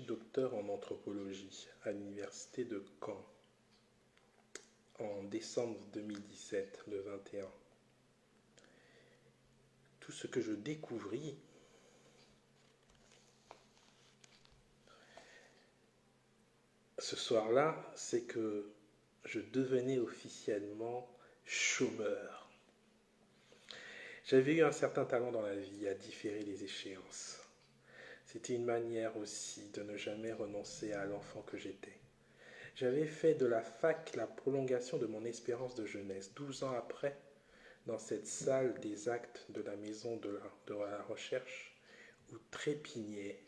docteur en anthropologie à l'université de Caen en décembre 2017, le 21. Tout ce que je découvris ce soir-là, c'est que je devenais officiellement chômeur. J'avais eu un certain talent dans la vie à différer les échéances. C'était une manière aussi de ne jamais renoncer à l'enfant que j'étais. J'avais fait de la fac la prolongation de mon espérance de jeunesse. 12 ans après, dans cette salle des actes de la maison de la recherche, où trépignaient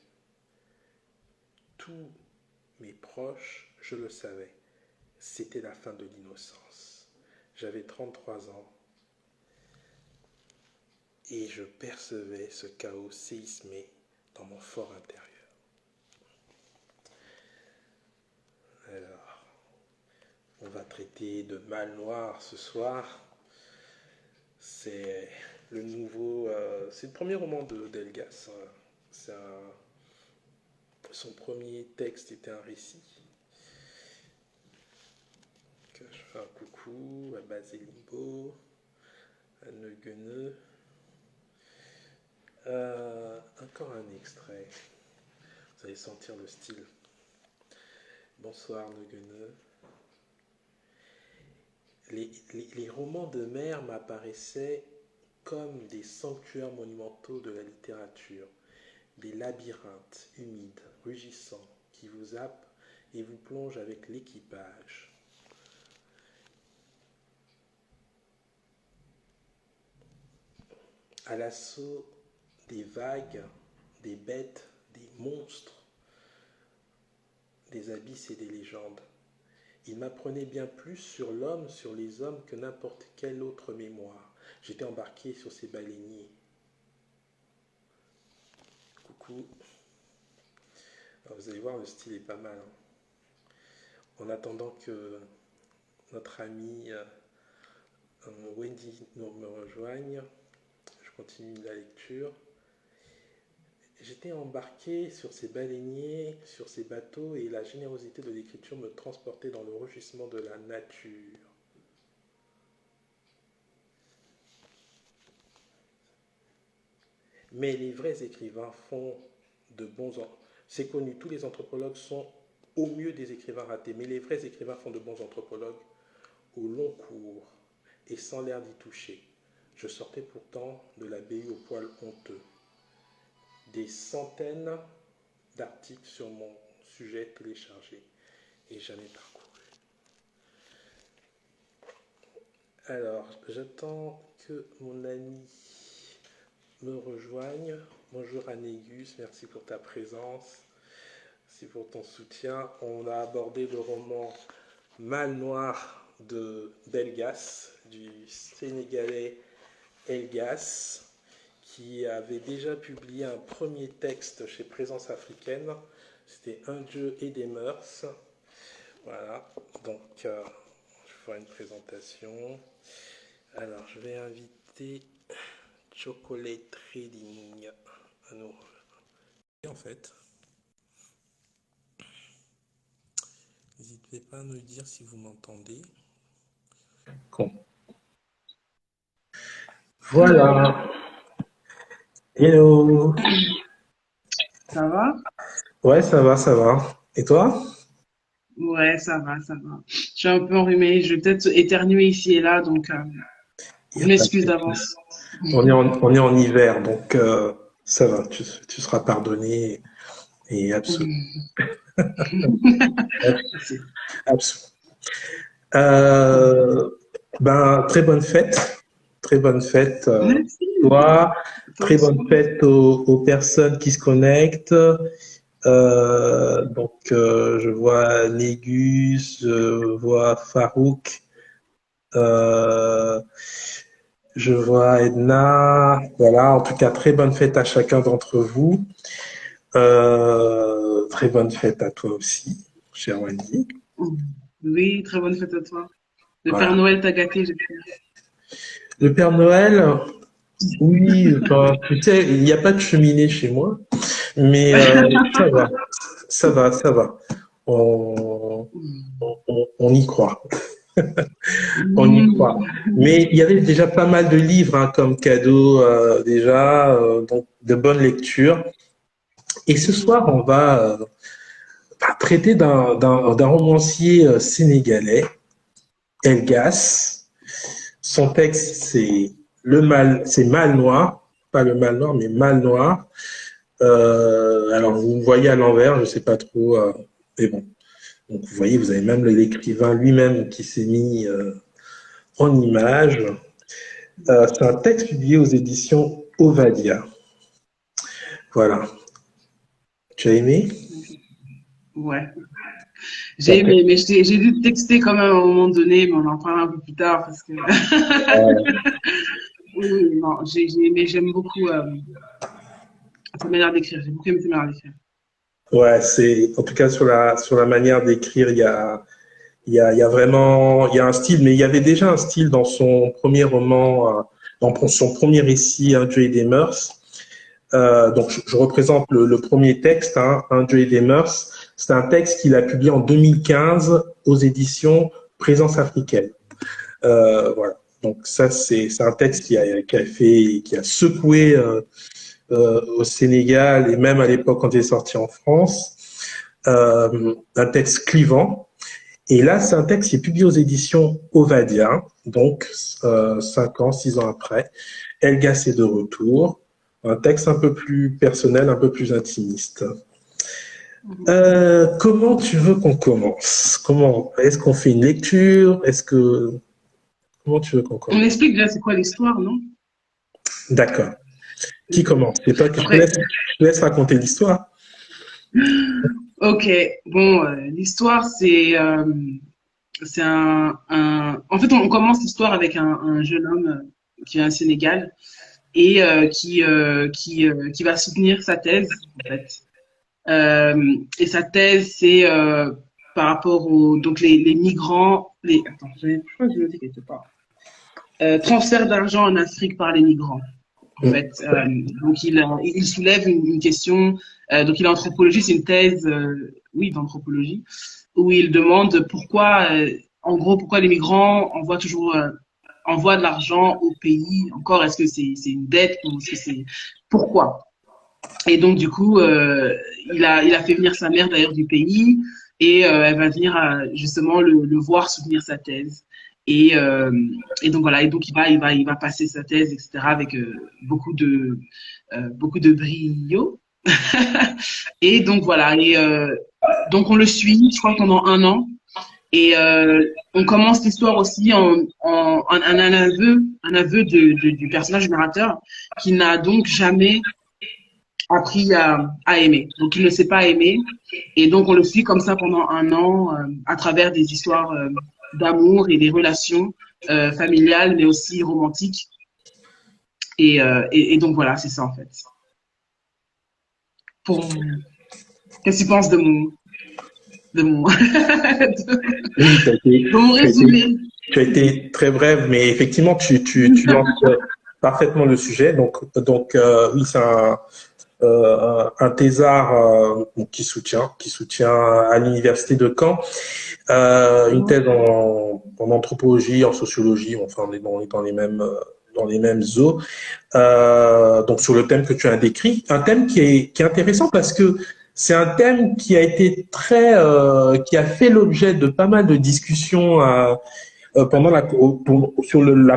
tous mes proches, je le savais. C'était la fin de l'innocence. J'avais 33 ans et je percevais ce chaos séismé dans mon fort intérieur. Alors, on va traiter de mal noir ce soir. C'est le premier roman d'Elgas. Son premier texte était un récit. Je fais un coucou à Baselimbo, à Neugueneux. Encore un extrait. Vous allez sentir le style. Bonsoir Neugueneux. Les romans de mer m'apparaissaient comme des sanctuaires monumentaux de la littérature, des labyrinthes humides, rugissants, qui vous happent et vous plongent avec l'équipage. À l'assaut des vagues, des bêtes, des monstres, des abysses et des légendes. Il m'apprenait bien plus sur l'homme, sur les hommes que n'importe quelle autre mémoire. J'étais embarqué sur ces baleiniers. Coucou. Alors vous allez voir, le style est pas mal. En attendant que notre amie Wendy me rejoigne, je continue la lecture. J'étais embarqué sur ces baleiniers, sur ces bateaux, et la générosité de l'écriture me transportait dans le rugissement de la nature. Mais les vrais écrivains font de bons... C'est connu, tous les anthropologues sont au mieux des écrivains ratés, mais les vrais écrivains font de bons anthropologues au long cours et sans l'air d'y toucher. Je sortais pourtant de la BU au poil honteux. Des centaines d'articles sur mon sujet téléchargés et jamais parcouru. Alors, j'attends que mon ami me rejoigne. Bonjour Anégus, merci pour ta présence, merci pour ton soutien. On a abordé le roman Mal noir d'Elgas, du Sénégalais Elgas, qui avait déjà publié un premier texte chez Présence africaine. C'était Un Dieu et des mœurs. Voilà, donc je vais faire une présentation. Alors, je vais inviter Chocolate Trading à nous. Et en fait, n'hésitez pas à me dire si vous m'entendez. Bon. Voilà. Hello. Ça va? Ouais, ça va, ça va. Et toi? Ouais, ça va, ça va. Je suis un peu enrhumée, je vais peut-être éternuer ici et là, donc Il y je a pas de m'excuse souci. d'avance. On est en hiver, donc ça va, tu seras pardonné et absolument. Merci. Absolument. Très bonne fête. Très bonne fête Merci. toi. Toi Très aussi. bonne fête aux personnes qui se connectent. Je vois Négus, je vois Farouk, euh, je vois Edna. Voilà, en tout cas, très bonne fête à chacun d'entre vous. Très bonne fête à toi aussi, cher Wendy. Oui, très bonne fête à toi. Le Père Voilà. Noël t'a gâté, j'espère. Le Père Noël, oui, enfin, tu sais, il n'y a pas de cheminée chez moi, mais ça va. Ça va, ça va. On, on y croit. On y croit. Mais il y avait déjà pas mal de livres hein, comme cadeau déjà, donc de bonnes lectures. Et ce soir, on va traiter d'un romancier sénégalais, Elgas. Son texte, c'est Mal Noir, pas le Mal Noir, mais Mal Noir. Alors, vous me voyez à l'envers, je sais pas trop, mais bon. Donc, vous voyez, vous avez même l'écrivain lui-même qui s'est mis en image. C'est un texte publié aux éditions Ovadia. Voilà. Tu as aimé? Ouais. J'ai D'après. aimé, mais j'ai dû te texter quand même à un moment donné, mais on en parlera un peu plus tard parce que oui, non, j'ai aimé, j'aime beaucoup sa manière d'écrire. J'ai beaucoup aimé sa manière d'écrire. Ouais, c'est en tout cas sur la manière d'écrire, il y a vraiment il y a un style, mais il y avait déjà un style dans son premier roman, dans son premier récit, Un Dieu et des mœurs. Donc je représente le premier texte, hein, Un Dieu et des mœurs. C'est un texte qu'il a publié en 2015 aux éditions Présence africaine. Voilà. Donc ça c'est un texte qui a secoué au Sénégal et même à l'époque quand il est sorti en France. Un texte clivant. Et là, c'est un texte qui est publié aux éditions Ovadia, donc 5 ans, 6 ans après. Elgas est de retour. Un texte un peu plus personnel, un peu plus intimiste. Comment tu veux qu'on commence? Comment est-ce qu'on fait une lecture? Comment tu veux qu'on On commence? explique déjà c'est quoi l'histoire, non? D'accord. Qui commence? C'est toi que Après, je te laisse raconter l'histoire. ok, bon, l'histoire c'est En fait, on commence l'histoire avec un jeune homme qui vient au Sénégal et qui va soutenir sa thèse, en fait. Et sa thèse, c'est par rapport aux donc les migrants. Attends, je crois que je l'ai noté quelque part. Transfert d'argent en Afrique par les migrants. En fait, donc il soulève une question. Donc il est anthropologie, c'est une thèse, oui, d'anthropologie, où il demande pourquoi, en gros, pourquoi les migrants envoient de l'argent au pays. Encore, est-ce que c'est une dette ou est-ce que c'est pourquoi? Et donc du coup, il a fait venir sa mère d'ailleurs du pays et elle va venir justement le voir soutenir sa thèse. Et, euh, et donc voilà, et donc il va passer sa thèse, etc. avec beaucoup de brio. Et donc voilà, donc on le suit, je crois pendant 1 an. Et on commence l'histoire aussi en un aveu du personnage narrateur qui n'a donc jamais appris à aimer. Donc il ne sait pas aimer. Et donc on le suit comme ça pendant 1 an à travers des histoires d'amour et des relations familiales, mais aussi romantiques. Et donc voilà, c'est ça en fait. Pour Qu'est-ce que tu penses de mon, Oui, de mon résumé? tu as été très brève, mais effectivement, tu lances parfaitement le sujet. Donc oui, c'est un thésard qui soutient à l'université de Caen une thèse en anthropologie, en sociologie. Enfin, on est dans les mêmes eaux. Donc sur le thème que tu as décrit, un thème qui est intéressant parce que c'est un thème qui a été qui a fait l'objet de pas mal de discussions pendant la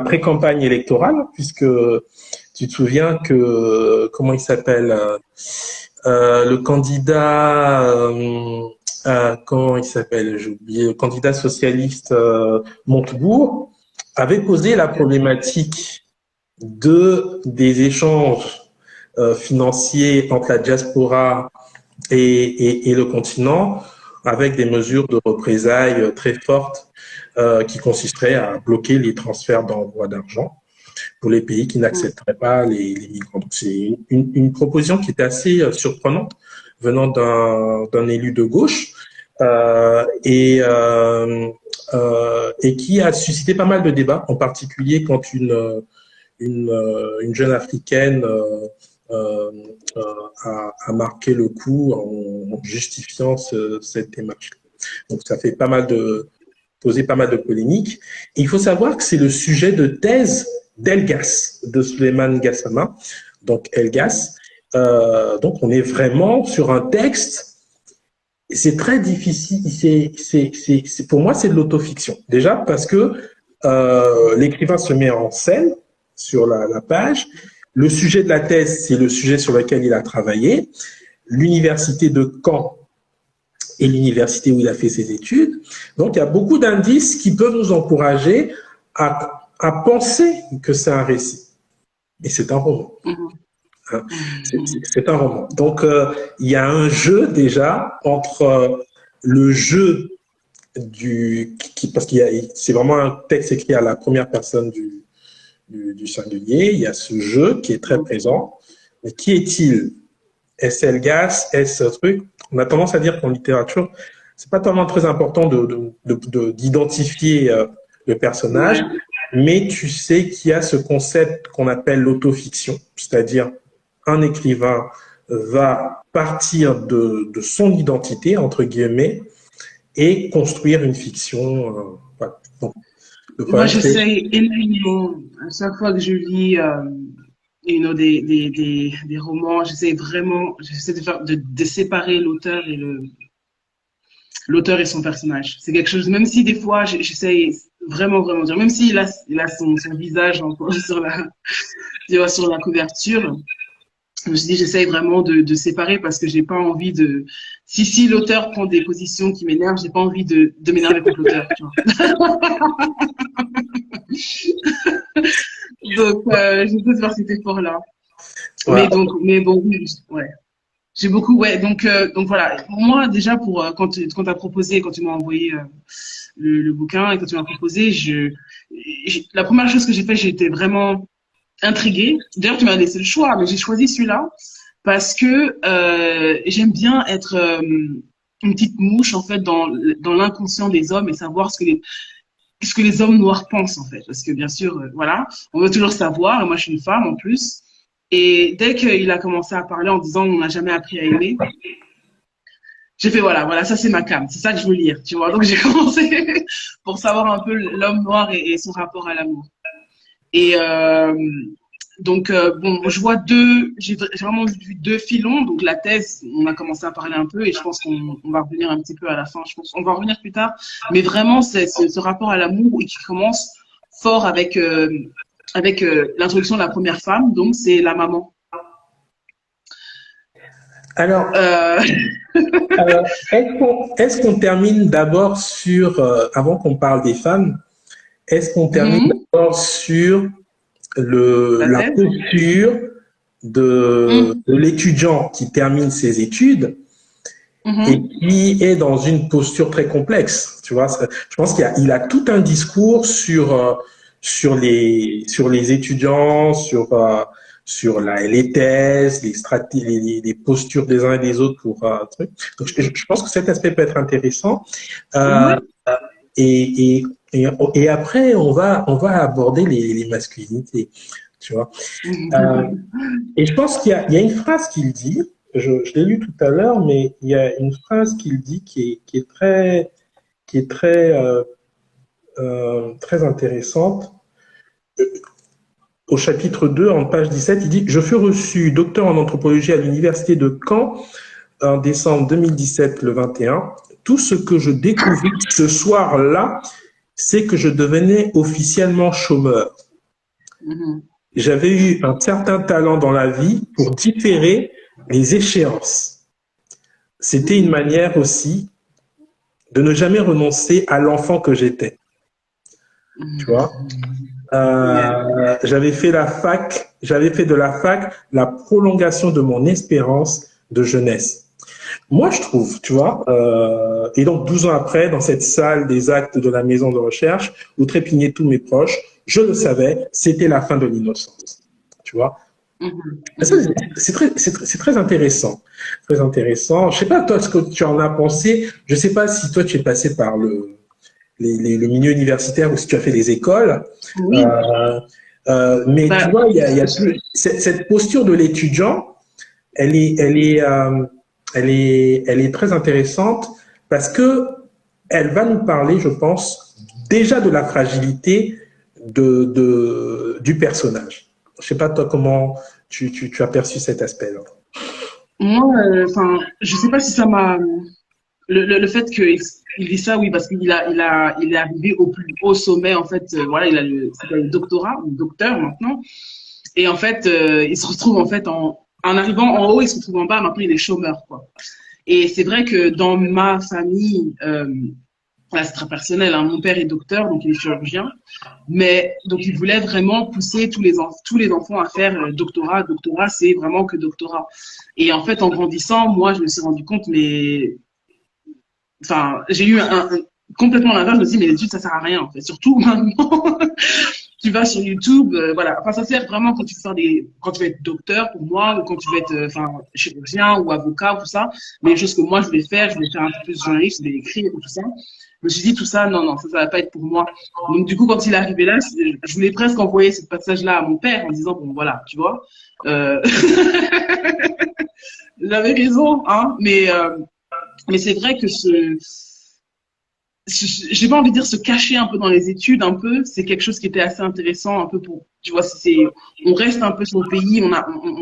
pré-campagne électorale, puisque tu te souviens que comment il s'appelle le candidat comment il s'appelle, j'ai oublié, le candidat socialiste Montebourg avait posé la problématique des échanges financiers entre la diaspora et le continent, avec des mesures de représailles très fortes qui consisteraient à bloquer les transferts d'envoi d'argent pour les pays qui n'accepteraient pas les migrants. Donc c'est une proposition qui était assez surprenante venant d'un élu de gauche et qui a suscité pas mal de débats, en particulier quand une jeune africaine euh, a marqué le coup en justifiant cette démarche. Donc, ça fait poser pas mal de polémiques. Et il faut savoir que c'est le sujet de thèse d'Elgas, de Souleymane Gassama, donc Elgas. Donc, on est vraiment sur un texte. C'est très difficile. Pour moi, c'est de l'autofiction. Déjà parce que l'écrivain se met en scène sur la page. Le sujet de la thèse, c'est le sujet sur lequel il a travaillé. L'université de Caen et l'université où il a fait ses études. Donc, il y a beaucoup d'indices qui peuvent nous encourager à penser que c'est un récit. Et c'est un roman. Hein, c'est un roman. Donc, il y a un jeu déjà entre le jeu parce que c'est vraiment un texte écrit à la première personne du singulier. Il y a ce jeu qui est très présent. Mais qui est-il? Est-ce Elgas? Est-ce truc? On a tendance à dire qu'en littérature, c'est pas tellement très important d'identifier le personnage, mais tu sais qu'il y a ce concept qu'on appelle l'autofiction, c'est-à-dire un écrivain va partir de son identité, entre guillemets, et construire une fiction. Voilà. Donc, moi, j'essaie énormément, à chaque fois que je lis des romans, j'essaie de séparer l'auteur et son personnage. C'est quelque chose, même si des fois, j'essaie vraiment de dire, même s'il a son visage encore sur la couverture, je me suis dit, j'essaye vraiment de séparer parce que j'ai pas envie de. Si l'auteur prend des positions qui m'énervent, j'ai pas envie de m'énerver contre l'auteur. Donc, j'essaie de faire cet effort-là. Ouais. Mais bon, oui, ouais. J'ai beaucoup, ouais. Donc voilà. Moi, déjà, quand tu m'as envoyé le bouquin et quand tu m'as proposé, la première chose que j'ai fait, j'étais vraiment intriguée. D'ailleurs, tu m'as laissé le choix, mais j'ai choisi celui-là parce que j'aime bien être une petite mouche en fait dans l'inconscient des hommes et savoir ce que les hommes noirs pensent en fait. Parce que bien sûr, voilà, on veut toujours savoir. Et moi, je suis une femme en plus. Et dès qu'il a commencé à parler en disant on n'a jamais appris à aimer, j'ai fait voilà, ça c'est ma came, c'est ça que je veux lire, tu vois. Donc j'ai commencé pour savoir un peu l'homme noir et son rapport à l'amour. Et donc bon, j'ai vraiment vu deux filons. Donc la thèse, on a commencé à parler un peu et je pense qu'on va revenir un petit peu à la fin. Je pense qu'on va revenir plus tard. Mais vraiment, c'est ce rapport à l'amour qui commence fort avec l'introduction de la première femme. Donc c'est la maman. Alors, est-ce qu'on termine d'abord sur, avant qu'on parle des femmes, est-ce qu'on termine d'abord sur la posture de l'étudiant qui termine ses études et qui est dans une posture très complexe, tu vois? Je pense qu'il a tout un discours sur les étudiants, sur les thèses, les postures des uns et des autres pour un truc. Donc, je pense que cet aspect peut être intéressant. Et après, on va aborder les masculinités, tu vois. Et je pense qu'il y a une phrase qu'il dit, je l'ai lu tout à l'heure, mais il y a une phrase qu'il dit qui est très intéressante. Au chapitre 2, en page 17, il dit « Je fus reçu docteur en anthropologie à l'université de Caen en décembre 2017, le 21. Tout ce que je découvris ce soir-là, c'est que je devenais officiellement chômeur. J'avais eu un certain talent dans la vie pour différer les échéances. C'était une manière aussi de ne jamais renoncer à l'enfant que j'étais. » Tu vois? J'avais fait de la fac la prolongation de mon espérance de jeunesse. Moi, je trouve, tu vois, et donc 12 ans après, dans cette salle des actes de la maison de recherche, où trépignaient tous mes proches, je le savais, c'était la fin de l'innocence, tu vois. C'est très intéressant, très intéressant. Je sais pas toi ce que tu en as pensé. Je sais pas si toi tu es passé par le milieu universitaire ou si tu as fait des écoles. Oui. Mais tu Bah, vois, cette posture de l'étudiant, elle est très intéressante parce que elle va nous parler, je pense, déjà de la fragilité du personnage. Je sais pas toi comment tu as perçu cet aspect-là. moi, enfin, je sais pas si ça m'a. Le fait qu'il dit ça, oui, parce il est arrivé au plus haut sommet, en fait. Voilà, c'est le doctorat, le docteur maintenant. Et en fait, il se retrouve en fait en arrivant en haut, il se retrouve en bas. Maintenant, il est chômeur, quoi. Et c'est vrai que dans ma famille, là, c'est très personnel, hein, mon père est docteur, donc il est chirurgien. Mais donc il voulait vraiment pousser tous les enfants à faire doctorat. Doctorat, c'est vraiment que doctorat. Et en fait, en grandissant, moi, je me suis rendu compte, mais enfin, j'ai eu complètement l'inverse. Je me suis dit, mais les études, ça sert à rien, en fait. Surtout maintenant, tu vas sur YouTube, voilà. Enfin, ça sert vraiment quand tu veux quand tu veux être docteur, pour moi, ou quand tu veux être, enfin, chirurgien ou avocat, tout ça. Mais les choses que moi, je voulais faire un peu plus journaliste, je voulais écrire ou tout ça. Je me suis dit, tout ça, non, non, ça va pas être pour moi. Donc, du coup, quand il est arrivé là, je voulais presque envoyer ce passage-là à mon père en disant, bon, voilà, tu vois, euh... j'avais raison, hein, mais c'est vrai que j'ai pas envie de dire se cacher un peu dans les études, un peu, c'est quelque chose qui était assez intéressant, un peu pour, tu vois, on reste un peu sur le pays, on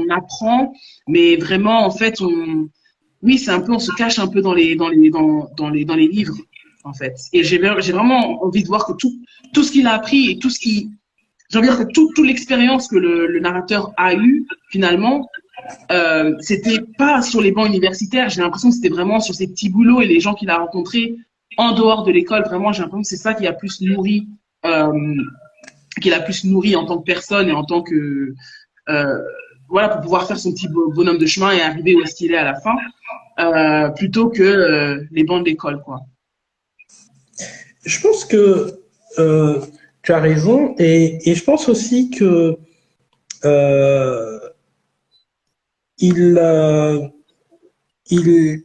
apprend, mais vraiment, en fait, oui, c'est un peu, on se cache un peu dans les livres, en fait. Et j'ai vraiment envie de voir que tout ce qu'il a appris et j'ai envie de dire que toute l'expérience que le narrateur a eue, finalement, c'était pas sur les bancs universitaires. J'ai l'impression que c'était vraiment sur ses petits boulots et les gens qu'il a rencontrés en dehors de l'école. Vraiment, j'ai l'impression que c'est ça euh, qui l'a plus nourri en tant que personne et en tant que, euh, voilà, pour pouvoir faire son petit bonhomme de chemin et arriver où est-ce qu'il est à la fin, plutôt que les bancs de l'école, quoi. Je pense que tu as raison et je pense aussi que euh, il, euh, il,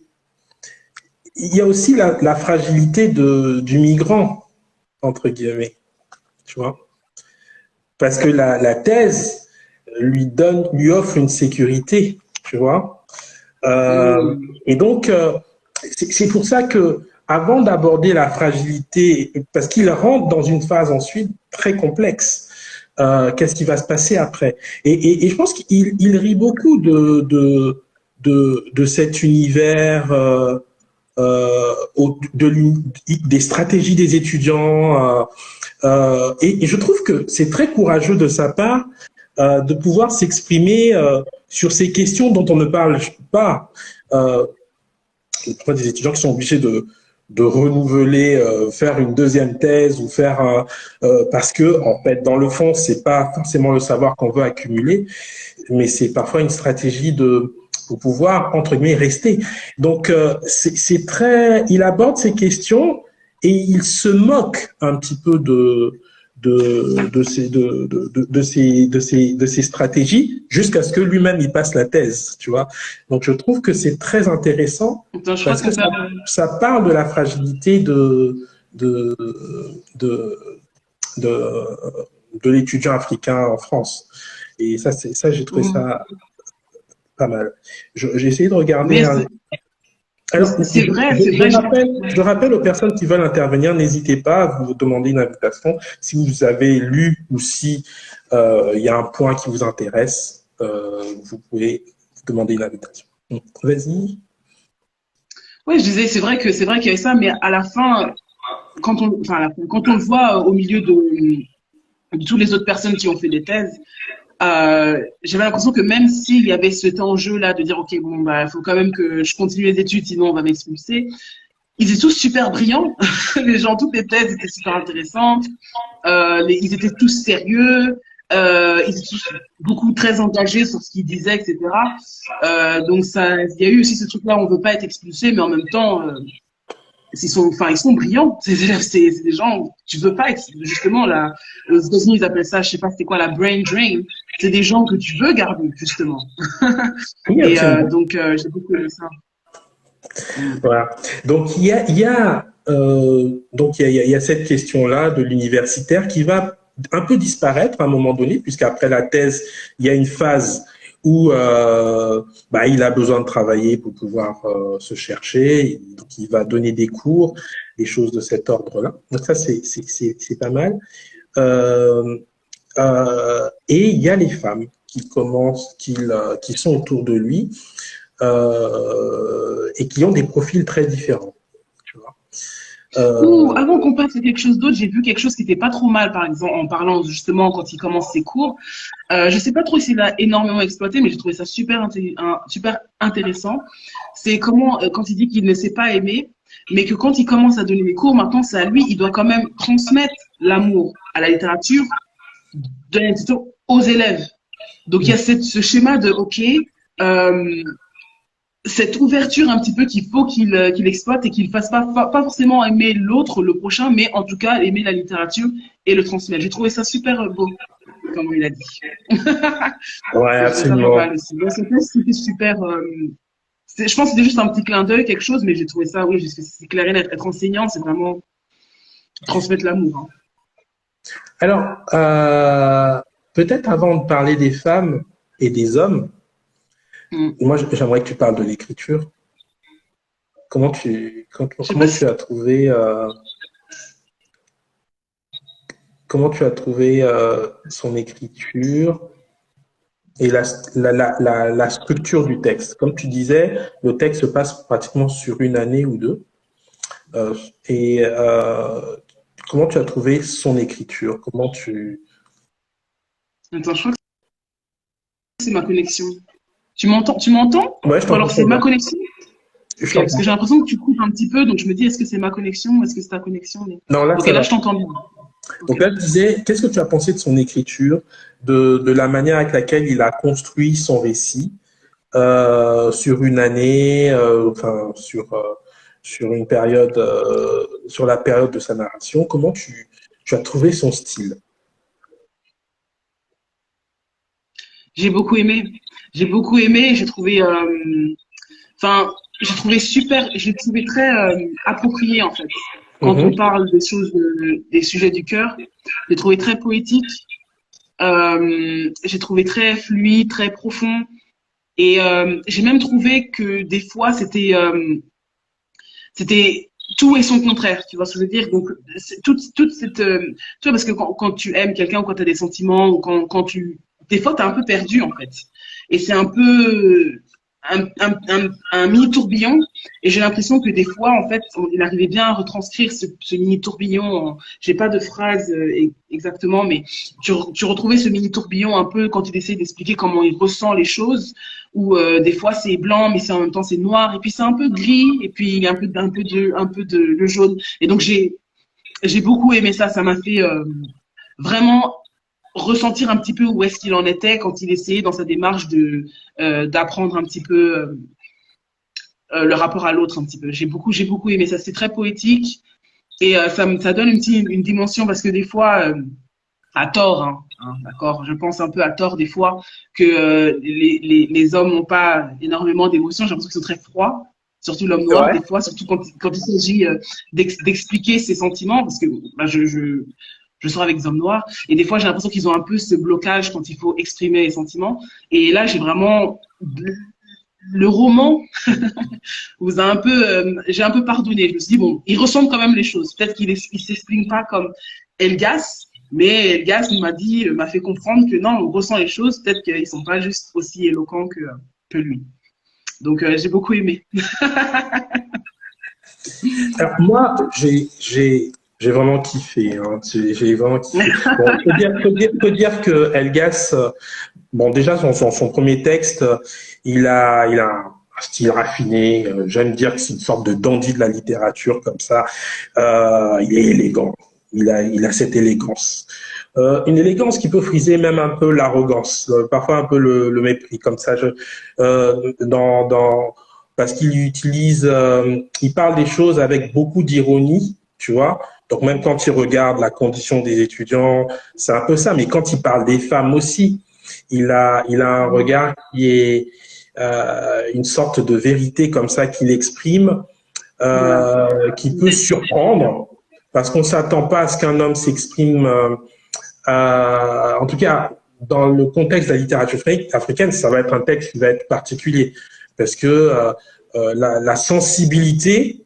il y a aussi la fragilité du migrant, entre guillemets, tu vois. Parce que la thèse lui offre une sécurité, tu vois. Et donc, c'est pour ça que, avant d'aborder la fragilité, parce qu'il rentre dans une phase ensuite très complexe, qu'est-ce qui va se passer après? Et je pense qu'il rit beaucoup de cet univers des stratégies des étudiants. Et je trouve que c'est très courageux de sa part de pouvoir s'exprimer sur ces questions dont on ne parle pas. Euh, des étudiants qui sont obligés de renouveler, faire une deuxième thèse ou faire parce que en fait dans le fond c'est pas forcément le savoir qu'on veut accumuler, mais c'est parfois une stratégie pour pouvoir entre guillemets rester. Donc c'est très, il aborde ces questions et il se moque un petit peu de ces stratégies jusqu'à ce que lui-même il passe la thèse, tu vois. Donc je trouve que c'est très intéressant Attends, je crois parce que que ça parle de la fragilité de, de, de, de l'étudiant africain en France. Et ça j'ai trouvé ça pas mal. J'ai essayé de regarder mais alors, c'est vrai. je rappelle aux personnes qui veulent intervenir, n'hésitez pas à vous demander une invitation. Si vous avez lu ou si il y a un point qui vous intéresse, vous pouvez demander une invitation. Vas-y. Oui, je disais, c'est vrai qu'il y avait ça, mais à la fin, quand on le voit au milieu de toutes les autres personnes qui ont fait des thèses, j'avais l'impression que même s'il y avait cet enjeu-là de dire, OK, bon, bah, il faut quand même que je continue les études, sinon on va m'expulser, ils étaient tous super brillants. Les gens, toutes les thèses étaient super intéressantes. Ils étaient tous sérieux. Ils étaient tous beaucoup très engagés sur ce qu'ils disaient, etc. Donc il y a eu aussi ce truc-là, on veut pas être expulsé, mais en même temps, ils sont brillants. C'est des gens, tu veux pas être, justement, là, aux États-Unis, ils appellent ça, je sais pas c'était quoi, la brain drain. C'est des gens que tu veux garder, justement. Oui, Et absolument. j'ai beaucoup aimé ça. Voilà. Donc il y a cette question-là de l'universitaire qui va un peu disparaître à un moment donné, puisqu'après la thèse, il y a une phase où il a besoin de travailler pour pouvoir se chercher, donc il va donner des cours, des choses de cet ordre-là. Donc ça, c'est pas mal. Et il y a les femmes qui sont autour de lui et qui ont des profils très différents. Tu vois. Avant qu'on passe à quelque chose d'autre, j'ai vu quelque chose qui était pas trop mal, par exemple, en parlant justement quand il commence ses cours. Je sais pas trop s'il a énormément exploité, mais j'ai trouvé ça super intéressant. C'est comment, quand il dit qu'il ne sait pas aimer, mais que quand il commence à donner des cours, maintenant c'est à lui, il doit quand même transmettre l'amour à la littérature de la littérature aux élèves. Donc il y a ce schéma de, ok, cette ouverture un petit peu qu'il faut qu'il exploite et qu'il fasse pas forcément aimer l'autre, le prochain, mais en tout cas aimer la littérature et le transmettre. J'ai trouvé ça super beau, comme il a dit. Ouais, absolument. C'était super. Je pense que c'était juste un petit clin d'œil, quelque chose, mais j'ai trouvé ça, oui, c'est clair et net. Être enseignant, c'est vraiment transmettre l'amour. Hein. Alors, peut-être avant de parler des femmes et des hommes, moi, j'aimerais que tu parles de l'écriture. Comment tu as trouvé son écriture et la structure du texte? Comme tu disais, le texte se passe pratiquement sur une année ou deux. Comment tu as trouvé son écriture? Attends, je crois que c'est ma connexion. Tu m'entends? Ouais, je t'entends. Alors, c'est ma connexion? Okay, parce que j'ai l'impression que tu coupes un petit peu, donc je me dis, est-ce que c'est ma connexion ou est-ce que c'est ta connexion? Mais... Non, là, là, je t'entends bien. Donc là, je disais, qu'est-ce que tu as pensé de son écriture, de la manière avec laquelle il a construit son récit sur une année, sur une période, sur la période de sa narration? Comment tu as trouvé son style? J'ai beaucoup aimé. J'ai trouvé, j'ai trouvé super, j'ai trouvé très approprié en fait. Quand on parle des choses, des sujets du cœur, j'ai trouvé très poétique. J'ai trouvé très fluide, très profond. Et j'ai même trouvé que des fois c'était tout et son contraire, tu vois ce que je veux dire. Donc toute cette, tu vois, parce que quand tu aimes quelqu'un ou quand tu as des sentiments ou quand tu, des fois t'es un peu perdu en fait. Et c'est un peu un mini tourbillon. Et j'ai l'impression que des fois, en fait, il arrivait bien à retranscrire ce mini tourbillon. J'ai pas de phrase exactement, mais tu retrouvais ce mini tourbillon un peu quand il essaie d'expliquer comment il ressent les choses. Où des fois c'est blanc, mais en même temps c'est noir. Et puis c'est un peu gris. Et puis il y a un peu de le jaune. Et donc j'ai beaucoup aimé ça. Ça m'a fait vraiment ressentir un petit peu où est-ce qu'il en était quand il essayait dans sa démarche de d'apprendre un petit peu le rapport à l'autre un petit peu. J'ai beaucoup aimé ça. C'est très poétique et ça donne une dimension parce que des fois, à tort, hein, d'accord, je pense un peu à tort des fois que les hommes n'ont pas énormément d'émotions. J'ai l'impression qu'ils sont très froids. Surtout l'homme noir, des fois, surtout quand il s'agit d'expliquer ses sentiments, parce que je sors avec des hommes noirs, et des fois j'ai l'impression qu'ils ont un peu ce blocage quand il faut exprimer les sentiments. Et là, j'ai vraiment le roman vous a un peu, j'ai un peu pardonné. Je me suis dit bon, il ressemble quand même les choses. Peut-être qu'il s'exprime pas comme Elgas, mais Elgas m'a fait comprendre que non, on ressent les choses. Peut-être qu'ils sont pas juste aussi éloquents que lui. Donc j'ai beaucoup aimé. Alors moi, j'ai vraiment kiffé. Hein. J'ai vraiment kiffé. Bon, faut dire que Elgas, bon déjà son premier texte, il a un style raffiné. J'aime dire que c'est une sorte de dandy de la littérature comme ça. Il est élégant. Il a cette élégance. Une élégance qui peut friser même un peu l'arrogance, parfois un peu le mépris comme ça. Parce qu'il utilise, il parle des choses avec beaucoup d'ironie, tu vois. Donc même quand il regarde la condition des étudiants, c'est un peu ça. Mais quand il parle des femmes aussi, il a un regard qui est une sorte de vérité comme ça qu'il exprime, qui peut surprendre parce qu'on s'attend pas à ce qu'un homme s'exprime En tout cas, dans le contexte de la littérature africaine, ça va être un texte qui va être particulier parce que la sensibilité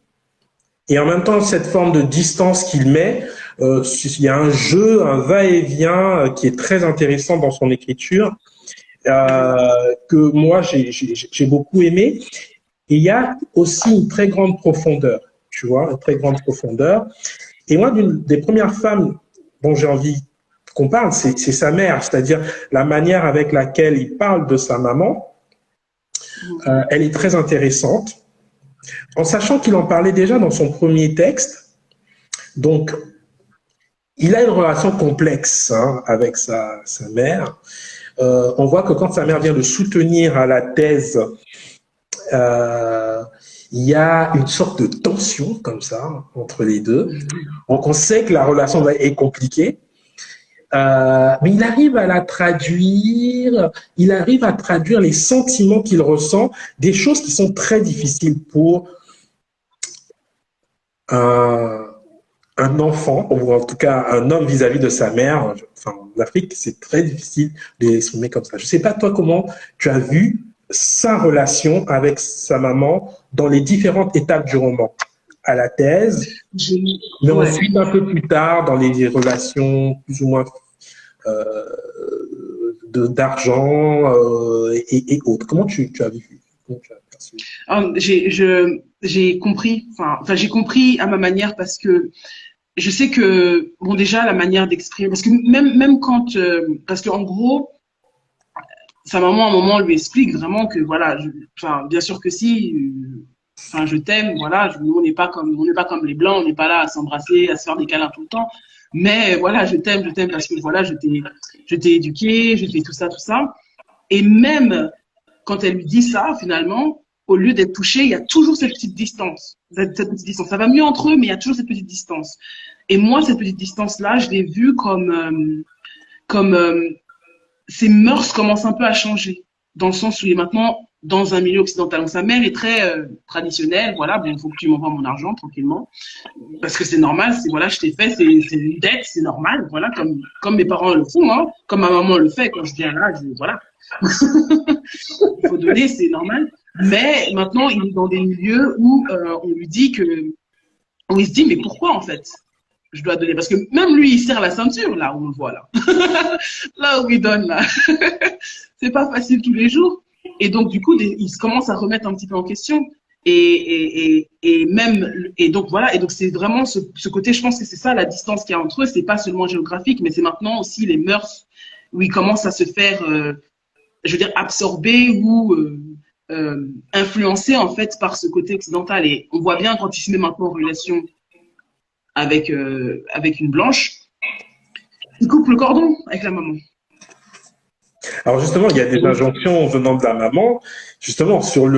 et en même temps cette forme de distance qu'il met, il y a un jeu, un va-et-vient qui est très intéressant dans son écriture, que moi j'ai beaucoup aimé. Et il y a aussi une très grande profondeur, tu vois, une très grande profondeur. Et moi, d'une des premières femmes dont j'ai envie qu'on parle, c'est sa mère, c'est-à-dire la manière avec laquelle il parle de sa maman. Elle est très intéressante, en sachant qu'il en parlait déjà dans son premier texte. Donc, il a une relation complexe avec sa mère. On voit que quand sa mère vient le soutenir à la thèse, il y a une sorte de tension comme ça entre les deux. Donc on sait que la relation est compliquée, mais il arrive à la traduire, il arrive à traduire les sentiments qu'il ressent, des choses qui sont très difficiles pour un enfant, ou en tout cas un homme vis-à-vis de sa mère. Enfin, en Afrique, c'est très difficile de l'exprimer comme ça. Je ne sais pas, toi, comment tu as vu sa relation avec sa maman dans les différentes étapes du roman, à la thèse, mais ensuite un peu plus tard dans les relations plus ou moins d'argent et autres. Comment tu as vu? J'ai compris, enfin j'ai compris à ma manière parce que je sais que bon déjà la manière d'exprimer parce que même quand parce que en gros sa maman à un moment lui explique vraiment que voilà enfin bien sûr que si enfin je t'aime voilà nous on n'est pas comme les blancs, on n'est pas là à s'embrasser, à se faire des câlins tout le temps, mais voilà je t'aime parce que voilà je t'ai éduqué, je t'ai tout ça et même quand elle lui dit ça finalement au lieu d'être touchée, il y a toujours cette petite distance. Ça va mieux entre eux, mais il y a toujours cette petite distance. Et moi, cette petite distance-là, je l'ai vue comme ses mœurs commencent un peu à changer, dans le sens où il est maintenant dans un milieu occidental. Donc, sa mère est très traditionnelle. Voilà, bon, il faut que tu m'envoies mon argent tranquillement, parce que c'est normal. C'est voilà, je t'ai fait, c'est une dette, c'est normal. Voilà, comme mes parents le font, hein, comme ma maman le fait quand je viens là, voilà. Il faut donner, c'est normal. Mais maintenant, il est dans des milieux où on lui dit où il se dit, mais pourquoi en fait je dois donner? Parce que même lui, il serre la ceinture, là où on le voit, là. Là où il donne, là. C'est pas facile tous les jours. Et donc, du coup, il se commence à remettre un petit peu en question. Et donc voilà, et donc c'est vraiment ce côté, je pense que c'est ça la distance qu'il y a entre eux, c'est pas seulement géographique, mais c'est maintenant aussi les mœurs où ils commencent à se faire, je veux dire, absorber ou influencé en fait par ce côté occidental. Et on voit bien quand il se met maintenant en relation avec une blanche, il coupe le cordon avec la maman. Alors justement, il y a des injonctions venant de la maman, justement sur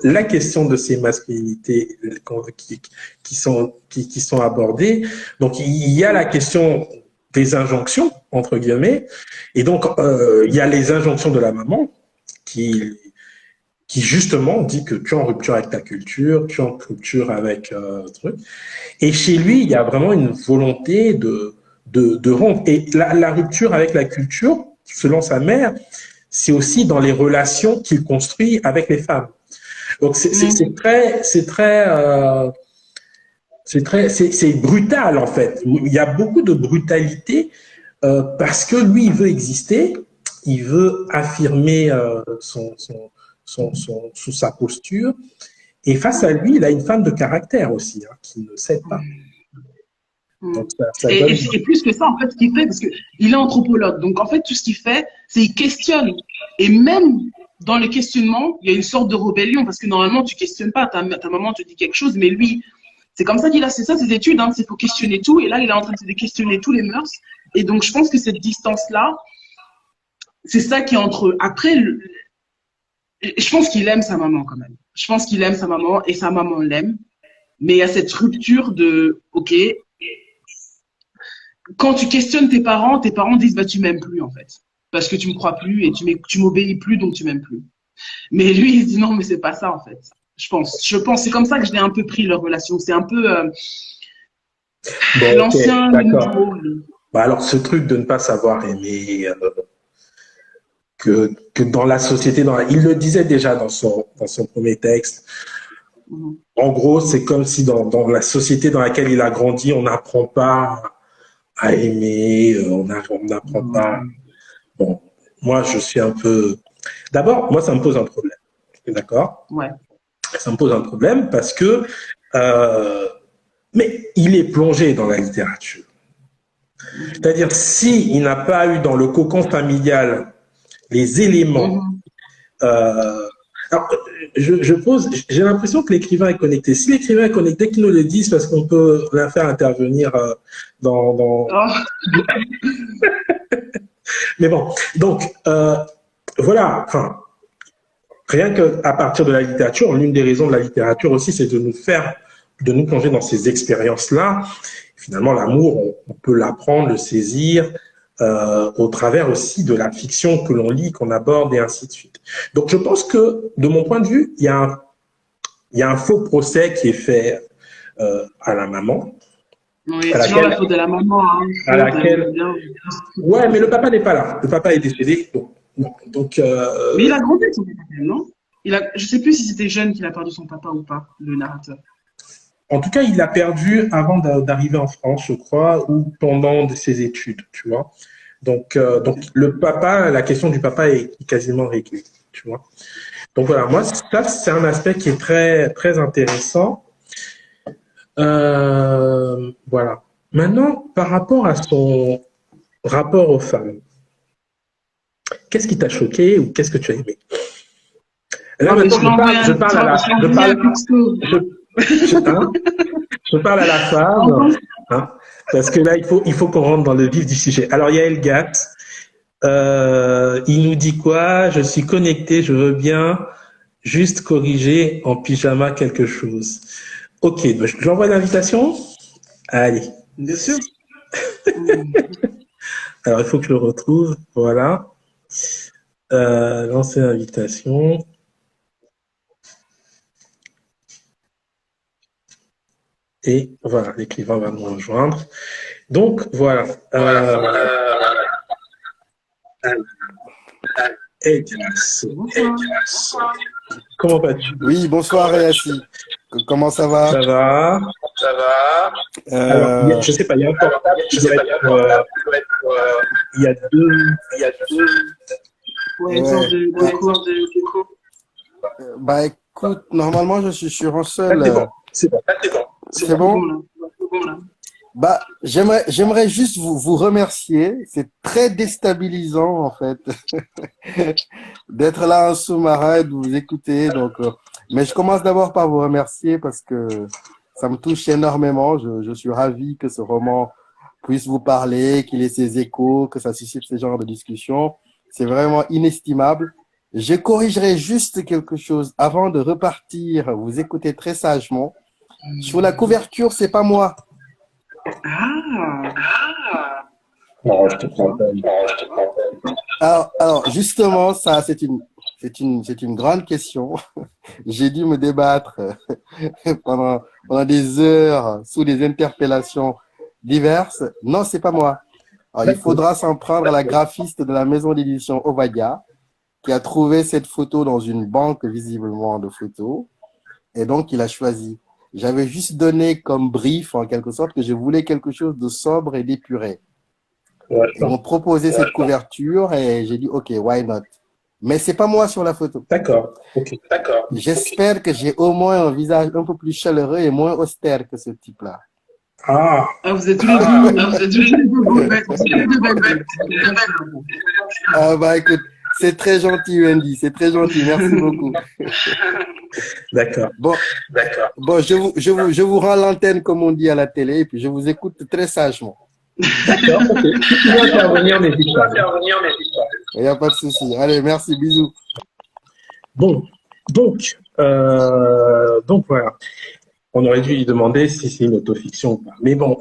la question de ces masculinités qui sont abordées. Donc il y a la question des injonctions entre guillemets, et donc il y a les injonctions de la maman qui justement dit que tu es en rupture avec ta culture, tu es en rupture avec truc. Et chez lui, il y a vraiment une volonté de rompre. Et la rupture avec la culture, selon sa mère, c'est aussi dans les relations qu'il construit avec les femmes. Donc c'est brutal en fait. Il y a beaucoup de brutalité parce que lui, il veut exister, il veut affirmer sous sa posture. Et face à lui, il a une femme de caractère aussi, qui ne cède pas. Donc, et plus que ça, en fait, ce qu'il fait, parce qu'il est anthropologue, donc en fait, tout ce qu'il fait, c'est qu'il questionne. Et même dans le questionnement, il y a une sorte de rébellion, parce que normalement, tu questionnes pas, ta maman te dit quelque chose, mais lui, c'est comme ça qu'il a, c'est ça ses études, c'est pour questionner tout, et là, il est en train de questionner tous les mœurs. Et donc, je pense que cette distance-là, c'est ça qui est entre eux. Après, je pense qu'il aime sa maman quand même. Je pense qu'il aime sa maman et sa maman l'aime. Mais il y a cette rupture de, ok, quand tu questionnes tes parents disent, bah, tu m'aimes plus en fait. Parce que tu me crois plus et tu m'obéis plus, donc tu m'aimes plus. Mais lui, il se dit, non, mais c'est pas ça en fait. Je pense, c'est comme ça que je l'ai un peu pris leur relation. C'est un peu bon, l'ancien, okay, le nouveau. Bah alors, ce truc de ne pas savoir aimer, que dans la société, il le disait déjà dans son premier texte. Mhm. En gros, c'est comme si dans la société dans laquelle il a grandi, on n'apprend pas à aimer, on n'apprend pas. Bon, moi, je suis un peu. D'abord, moi, ça me pose un problème. D'accord? Ouais. Ça me pose un problème parce que. Mais il est plongé dans la littérature. C'est-à-dire, s'il n'a pas eu dans le cocon familial les éléments. Mhm. Alors, j'ai l'impression que l'écrivain est connecté. Si l'écrivain est connecté, qu'il nous le dise parce qu'on peut la faire intervenir dans... Oh. Mais bon, donc, voilà, enfin, rien qu'à partir de la littérature, l'une des raisons de la littérature aussi, c'est de nous plonger dans ces expériences-là. Finalement, l'amour, on peut l'apprendre, le saisir, au travers aussi de la fiction que l'on lit, qu'on aborde et ainsi de suite. Donc, je pense que, de mon point de vue, il y a un faux procès qui est fait à la maman. Oui, c'est toujours la faute de la maman. Hein. À laquelle... Ouais, mais le papa n'est pas là. Le papa est décédé. Donc, mais il a grandi son papa, non? Je sais plus si c'était jeune qu'il a perdu son papa ou pas, le narrateur. En tout cas, il l'a perdu avant d'arriver en France, je crois, ou pendant ses études, tu vois. Donc le papa, la question du papa est quasiment réglée, tu vois. Donc voilà, moi, ça, c'est un aspect qui est très, très intéressant. Voilà. Maintenant, par rapport à son rapport aux femmes, qu'est-ce qui t'a choqué ou qu'est-ce que tu as aimé? Là, maintenant, je parle à la femme, hein, parce que là, il faut qu'on rentre dans le vif du sujet. Alors, il y a Elgat. Il nous dit quoi? Je suis connecté, je veux bien juste corriger en pyjama quelque chose. Ok, donc j'envoie l'invitation. Allez. Bien sûr. Alors, il faut que je le retrouve. Voilà. Lancer l'invitation. Et voilà, l'écrivain va nous rejoindre. Donc, voilà. Comment vas-tu? Oui, bonsoir Réassi. Comment ça va? Ça va. Ça va. Alors, je sais pas, il y a un portable qui doit être. Il y a deux. Ouais, bah écoute, normalement je suis sur un seul. C'est bon. C'est bon. Bah, j'aimerais juste vous remercier. C'est très déstabilisant, en fait, d'être là en sous-marin et de vous écouter. Donc, mais je commence d'abord par vous remercier parce que ça me touche énormément. Je suis ravi que ce roman puisse vous parler, qu'il ait ses échos, que ça suscite ce genre de discussion. C'est vraiment inestimable. Je corrigerai juste quelque chose avant de repartir. Vous écoutez très sagement. Sur la couverture, c'est pas moi. Non, je te prends pas. Alors, justement, ça, c'est une grande question. J'ai dû me débattre pendant des heures sous des interpellations diverses. Non, c'est pas moi. Alors, il faudra s'en prendre à la graphiste de la maison d'édition Ovadia, qui a trouvé cette photo dans une banque, visiblement, de photos. Et donc, il a choisi. J'avais juste donné comme brief, en quelque sorte, que je voulais quelque chose de sobre et d'épuré. Ouais, Ils m'ont proposé cette couverture et j'ai dit, OK, why not? Mais c'est pas moi sur la photo. D'accord. Ok. D'accord. J'espère que j'ai au moins un visage un peu plus chaleureux et moins austère que ce type-là. Ah, vous êtes tous les deux. Vous êtes tous les deux. Ah, bah, écoute, c'est très gentil, Wendy. C'est très gentil. Merci beaucoup. D'accord. Bon, je vous rends l'antenne, comme on dit à la télé, et puis je vous écoute très sagement. D'accord, ok. Si tu veux intervenir, n'hésite pas. Il n'y a pas de souci. Allez, merci, bisous. Bon, donc voilà. On aurait dû lui demander si c'est une autofiction ou pas. Mais bon,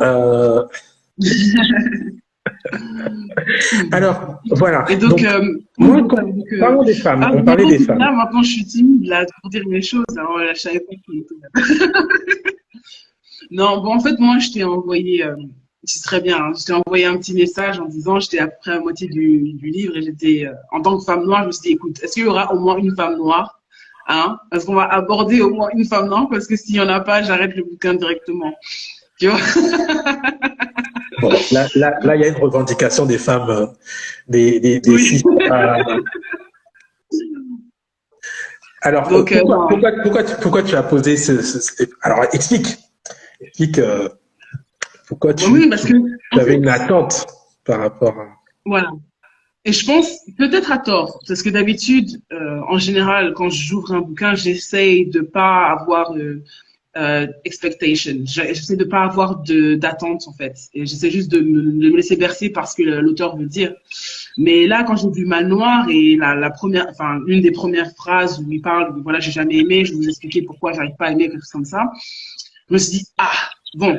alors, voilà. Et donc, parlons des femmes. On parlait des femmes. Là, maintenant, je suis timide là, pour dire mes choses. Alors, là, je savais pas. Non, bon, en fait, moi, je t'ai envoyé C'est très bien. Hein. Je t'ai envoyé un petit message en disant, j'étais à peu près à moitié du livre et j'étais, en tant que femme noire, je me suis dit, écoute, est-ce qu'il y aura au moins une femme noire? Hein? Est-ce qu'on va aborder au moins une femme noire? Parce que s'il y en a pas, j'arrête le bouquin directement. Tu vois? Bon, là, il y a une revendication des femmes, des Oui. filles. Alors, Donc, pourquoi tu as posé alors, explique pourquoi oui, parce que, tu avais une attente par rapport à... voilà. Et je pense, peut-être à tort, parce que d'habitude, en général, quand j'ouvre un bouquin, j'essaye de pas avoir expectation. J'essaie de pas avoir d'attente, en fait. Et j'essaie juste de me laisser bercer parce que l'auteur veut dire. Mais là, quand j'ai vu Mal Noir et la première, enfin, une des premières phrases où il parle, voilà, j'ai jamais aimé, je vais vous expliquer pourquoi j'arrive pas à aimer, quelque chose comme ça. Je me suis dit, ah, bon,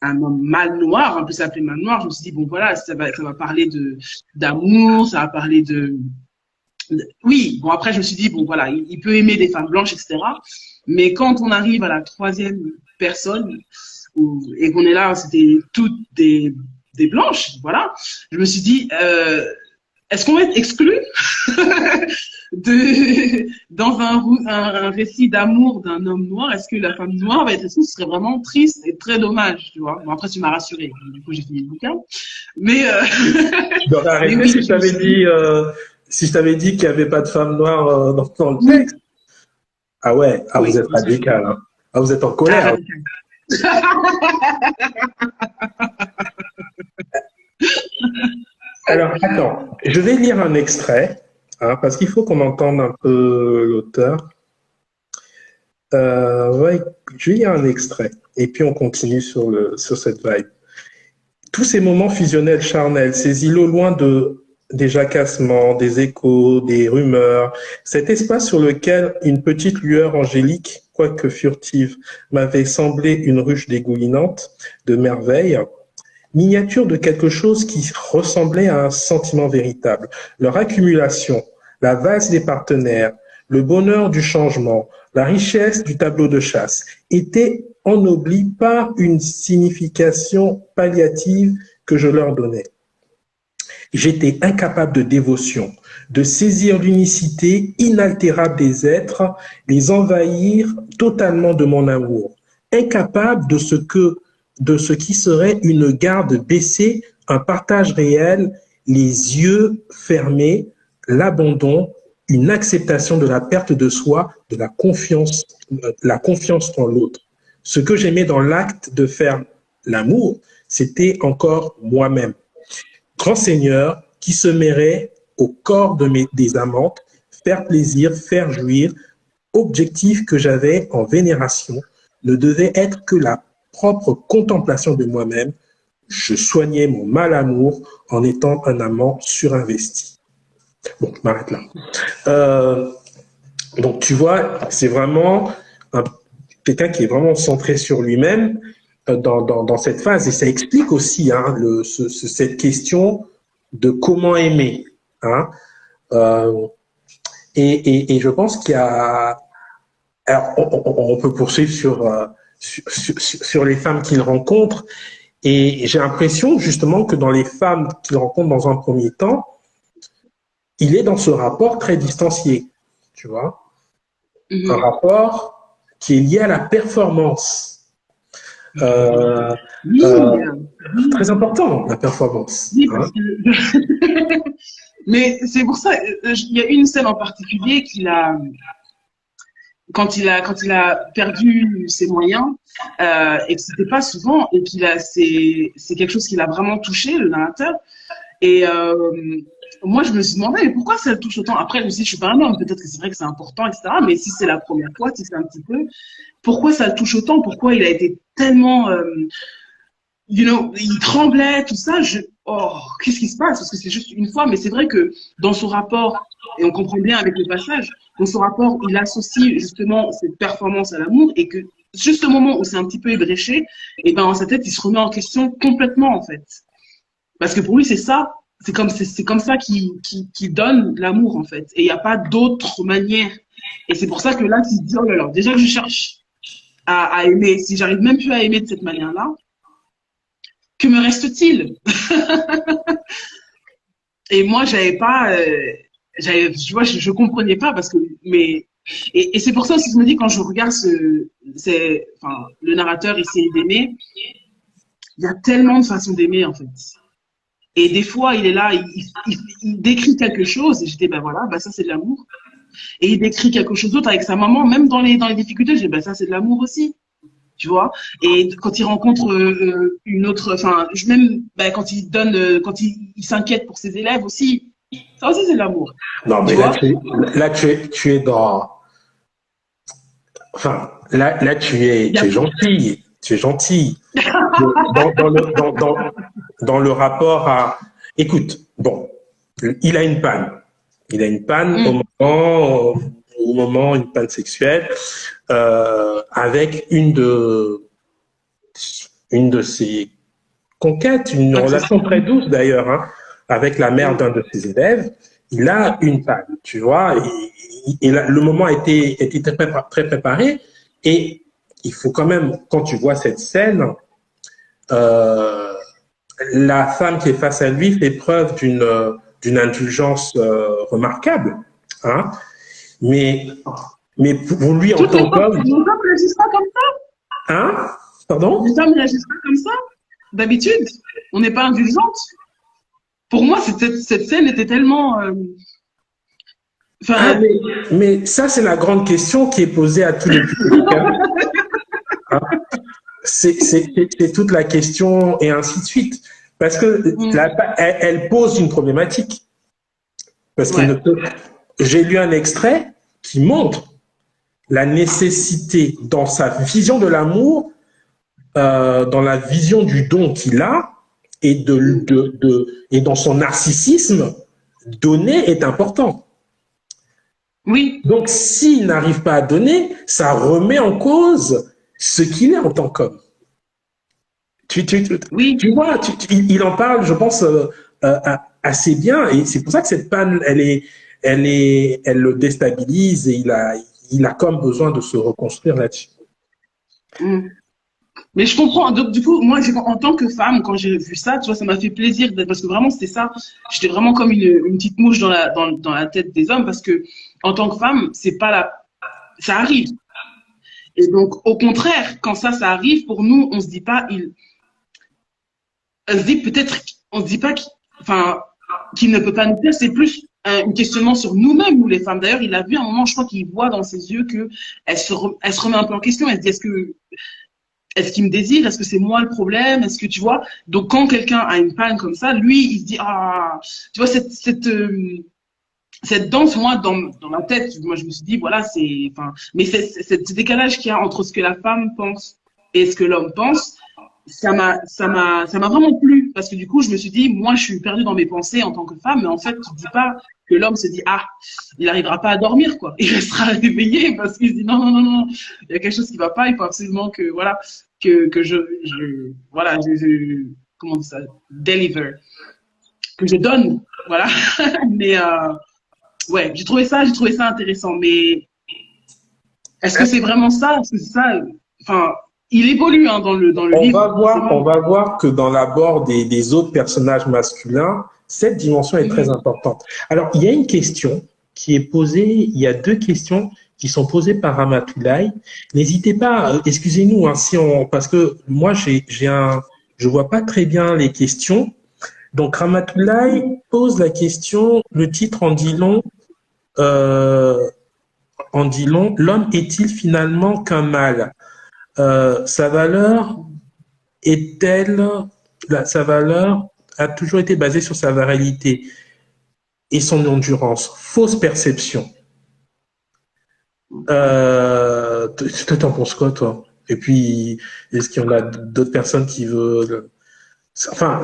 un homme mal noir, on peut s'appeler mal noir. Je me suis dit, bon, voilà, ça va parler d'amour, ça va parler oui, bon, après, je me suis dit, bon, voilà, il peut aimer des femmes blanches, etc. Mais quand on arrive à la troisième personne, et qu'on est là, c'était toutes des blanches, voilà, je me suis dit, est-ce qu'on va être exclu dans un récit d'amour d'un homme noir? Est-ce que la femme noire va être exclue? Ce serait vraiment triste et très dommage, tu vois. Bon, après, tu m'as rassuré. Du coup, j'ai fini le bouquin. Mais, Tu aurais arrêté oui, si je t'avais dit qu'il n'y avait pas de femme noire dans le texte. Ah ouais, ah, oui, vous êtes radical, hein. Ah, vous êtes en colère. Alors, attends, je vais lire un extrait, hein, parce qu'il faut qu'on entende un peu l'auteur. Ouais, je vais lire un extrait, et puis on continue sur cette vibe. Tous ces moments fusionnels charnels, ces îlots loin des jacassements, des échos, des rumeurs, cet espace sur lequel une petite lueur angélique, quoique furtive, m'avait semblé une ruche dégoulinante de merveilles, miniature de quelque chose qui ressemblait à un sentiment véritable. Leur accumulation, la valse des partenaires, le bonheur du changement, la richesse du tableau de chasse étaient ennoblis par une signification palliative que je leur donnais. J'étais incapable de dévotion, de saisir l'unicité inaltérable des êtres, les envahir totalement de mon amour, incapable de ce qui serait une garde baissée, un partage réel, les yeux fermés, l'abandon, une acceptation de la perte de soi, de la confiance en l'autre. Ce que j'aimais dans l'acte de faire l'amour, c'était encore moi-même. Grand Seigneur qui se mêrait au corps des amantes, faire plaisir, faire jouir, objectif que j'avais en vénération, ne devait être que la propre contemplation de moi-même. Je soignais mon mal-amour en étant un amant surinvesti. Bon, je m'arrête là. Donc, tu vois, c'est vraiment quelqu'un qui est vraiment centré sur lui-même dans cette phase. Et ça explique aussi hein, cette question de comment aimer. Hein. Et je pense qu'il y a... Alors, on peut poursuivre sur les femmes qu'il rencontre. Et j'ai l'impression justement que dans les femmes qu'il rencontre dans un premier temps, il est dans ce rapport très distancié, tu vois. Un rapport qui est lié à la performance. Très important, la performance. Oui, parce que... Mais c'est pour ça, il y a une scène en particulier quand il a perdu ses moyens, et que c'était pas souvent, et c'est quelque chose qui l'a vraiment touché, le narrateur. Et moi, je me suis demandé, mais pourquoi ça le touche autant? Après, je me suis dit, je suis pas un homme, peut-être que c'est vrai que c'est important, etc. Mais si c'est la première fois, si c'est un petit peu, pourquoi ça le touche autant? Pourquoi il a été tellement, il tremblait, tout ça. Qu'est-ce qui se passe? Parce que c'est juste une fois, mais c'est vrai que dans son rapport, et on comprend bien avec le passage, dans son rapport, il associe justement cette performance à l'amour et que juste le moment où c'est un petit peu ébréché, et ben dans sa tête, il se remet en question complètement en fait. Parce que pour lui, c'est ça, c'est comme ça qu'il donne l'amour en fait. Et il n'y a pas d'autre manière. Et c'est pour ça que là, tu te dis, oh là là, déjà que je cherche à aimer, si j'arrive même plus à aimer de cette manière-là, que me reste-t-il? Et moi, je comprenais pas parce que, et c'est pour ça aussi que je me dis quand je regarde le narrateur essayer d'aimer, il y a tellement de façons d'aimer en fait. Et des fois, il est là, il décrit quelque chose et je dis ben voilà, ben ça c'est de l'amour. Et il décrit quelque chose d'autre avec sa maman, même dans les difficultés, je dis ben ça c'est de l'amour aussi. Tu vois, et quand il rencontre une autre, enfin, même quand il donne, quand il s'inquiète pour ses élèves aussi, ça aussi c'est de l'amour. Non, mais tu es dans, enfin, là tu es gentil, tu es gentil. Dans le rapport à, écoute, bon, il a une panne au moment, une panne sexuelle, avec une de ses conquêtes, une relation très douce d'ailleurs, hein, avec la mère d'un de ses élèves. Il a une panne, tu vois, et le moment était très préparé, et il faut quand même, quand tu vois cette scène, la femme qui est face à lui fait preuve d'une indulgence remarquable, hein. Mais pour lui, en tant qu'homme... Les hommes ne réagissent pas comme ça. Hein? Pardon? Les hommes ne réagissent pas comme ça. D'habitude, on n'est pas indulgente. Pour moi, cette scène était tellement... mais ça, c'est la grande question qui est posée à tous les publics. Hein? C'est toute la question et ainsi de suite. Parce que elle pose une problématique. Parce que j'ai lu un extrait qui montre la nécessité dans sa vision de l'amour, dans la vision du don qu'il a et et dans son narcissisme, donner est important. Oui. Donc, s'il n'arrive pas à donner, ça remet en cause ce qu'il est en tant qu'homme. Tu vois, il en parle, je pense, assez bien, et c'est pour ça que cette panne, elle le déstabilise, et il a comme besoin de se reconstruire là-dessus. Mais je comprends. Donc, du coup, moi, en tant que femme, quand j'ai vu ça, tu vois, ça m'a fait plaisir parce que vraiment, c'était ça. J'étais vraiment comme une petite mouche dans la tête des hommes parce que, en tant que femme, ça arrive. Et donc, au contraire, quand ça arrive, pour nous, on se dit pas, on se dit pas qu'il ne peut pas nous plaire, c'est plus un questionnement sur nous-mêmes, nous les femmes. D'ailleurs, il a vu à un moment, je crois qu'il voit dans ses yeux qu'elle se remet un peu en question. Elle se dit, est-ce qu'il me désire? Est-ce que c'est moi le problème? Est-ce que tu vois? Donc, quand quelqu'un a une panne comme ça, lui, il se dit, tu vois, cette danse, moi, dans ma tête, moi, je me suis dit, voilà, mais ce décalage qu'il y a entre ce que la femme pense et ce que l'homme pense, ça m'a vraiment plu parce que du coup, je me suis dit, moi, je suis perdue dans mes pensées en tant que femme, mais en fait, tu dis pas que l'homme se dit, il n'arrivera pas à dormir, quoi. Il restera réveillé parce qu'il se dit, non, il y a quelque chose qui va pas, il faut absolument que, voilà, que comment on dit ça, deliver, que je donne, voilà. Mais, ouais, j'ai trouvé ça intéressant, mais est-ce que c'est vraiment ça? Est-ce que c'est ça? Enfin, il évolue hein, dans le livre. On va voir que dans l'abord des autres personnages masculins, cette dimension est très importante. Alors, il y a une question qui est posée, il y a deux questions qui sont posées par Ramatoulaye. N'hésitez pas, excusez-nous, hein, parce que moi, je vois pas très bien les questions. Donc, Ramatoulaye pose la question, le titre en dit long, l'homme est-il finalement qu'un mâle? Sa valeur sa valeur a toujours été basée sur sa virilité et son endurance. Fausse perception. T'en penses quoi, toi? Et puis, est-ce qu'il y en a d'autres personnes qui veulent... Enfin,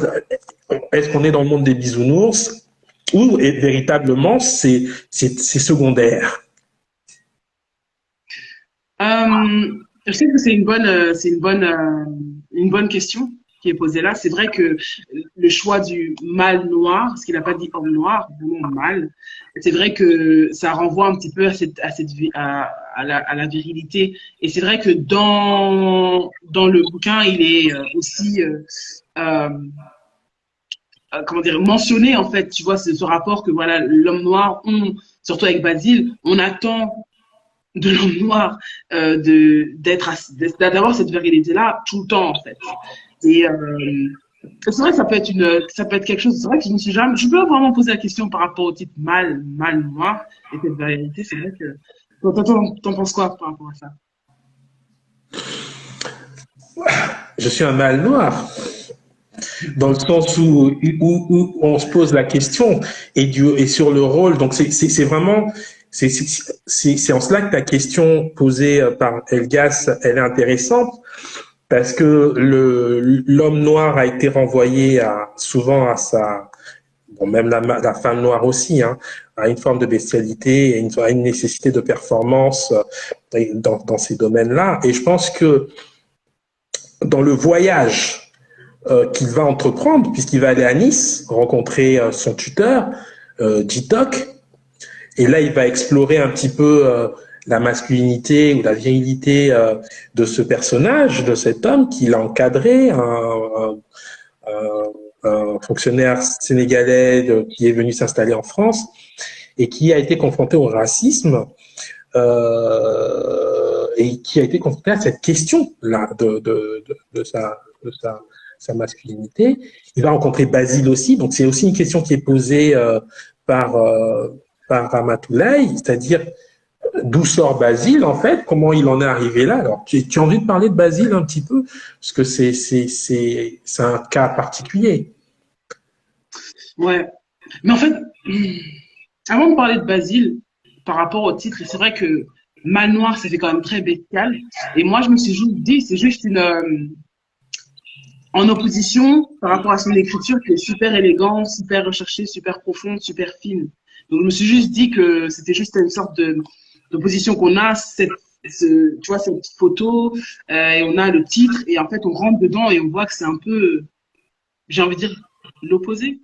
est-ce qu'on est dans le monde des bisounours ou véritablement c'est secondaire? Je sais que c'est une bonne question qui est posée là. C'est vrai que le choix du mâle noir, parce qu'il n'a pas dit homme noir, vraiment mâle, c'est vrai que ça renvoie un petit peu à la virilité. Et c'est vrai que dans le bouquin, il est aussi comment dire, mentionné en fait, tu vois, ce rapport que voilà, l'homme noir, surtout avec Basile, on attend de l'homme noir d'avoir cette virilité-là tout le temps en fait. Et c'est vrai que ça peut être quelque chose. C'est vrai que je peux vraiment poser la question par rapport au titre mal noir et cette virilité. C'est vrai que t'en penses quoi par rapport à ça? Je suis un mâle noir, dans le sens où on se pose la question et sur le rôle. Donc c'est vraiment c'est en cela que ta question posée par Elgas, elle est intéressante parce que l'homme noir a été renvoyé souvent à même la femme noire aussi, hein, à une forme de bestialité et à une nécessité de performance dans ces domaines-là. Et je pense que dans le voyage qu'il va entreprendre, puisqu'il va aller à Nice, rencontrer son tuteur, Jitok, et là il va explorer un petit peu la masculinité ou la virilité de ce personnage, de cet homme qu'il a encadré, un fonctionnaire sénégalais qui est venu s'installer en France et qui a été confronté au racisme et qui a été confronté à cette question-là de sa masculinité. Il va rencontrer Basile aussi, donc c'est aussi une question qui est posée par Ramatoulaye, c'est-à-dire d'où sort Basile en fait, comment il en est arrivé là. Alors tu as envie de parler de Basile un petit peu, parce que c'est un cas particulier. Ouais, mais en fait, avant de parler de Basile, par rapport au titre, et c'est vrai que Mal Noir, ça fait quand même très bestial. Et moi, je me suis juste dit, c'est juste en opposition par rapport à son écriture qui est super élégante, super recherchée, super profonde, super fine. Donc, je me suis juste dit que c'était juste une sorte d'opposition qu'on a, tu vois, cette petite photo, et on a le titre, et en fait, on rentre dedans et on voit que c'est un peu, j'ai envie de dire, l'opposé.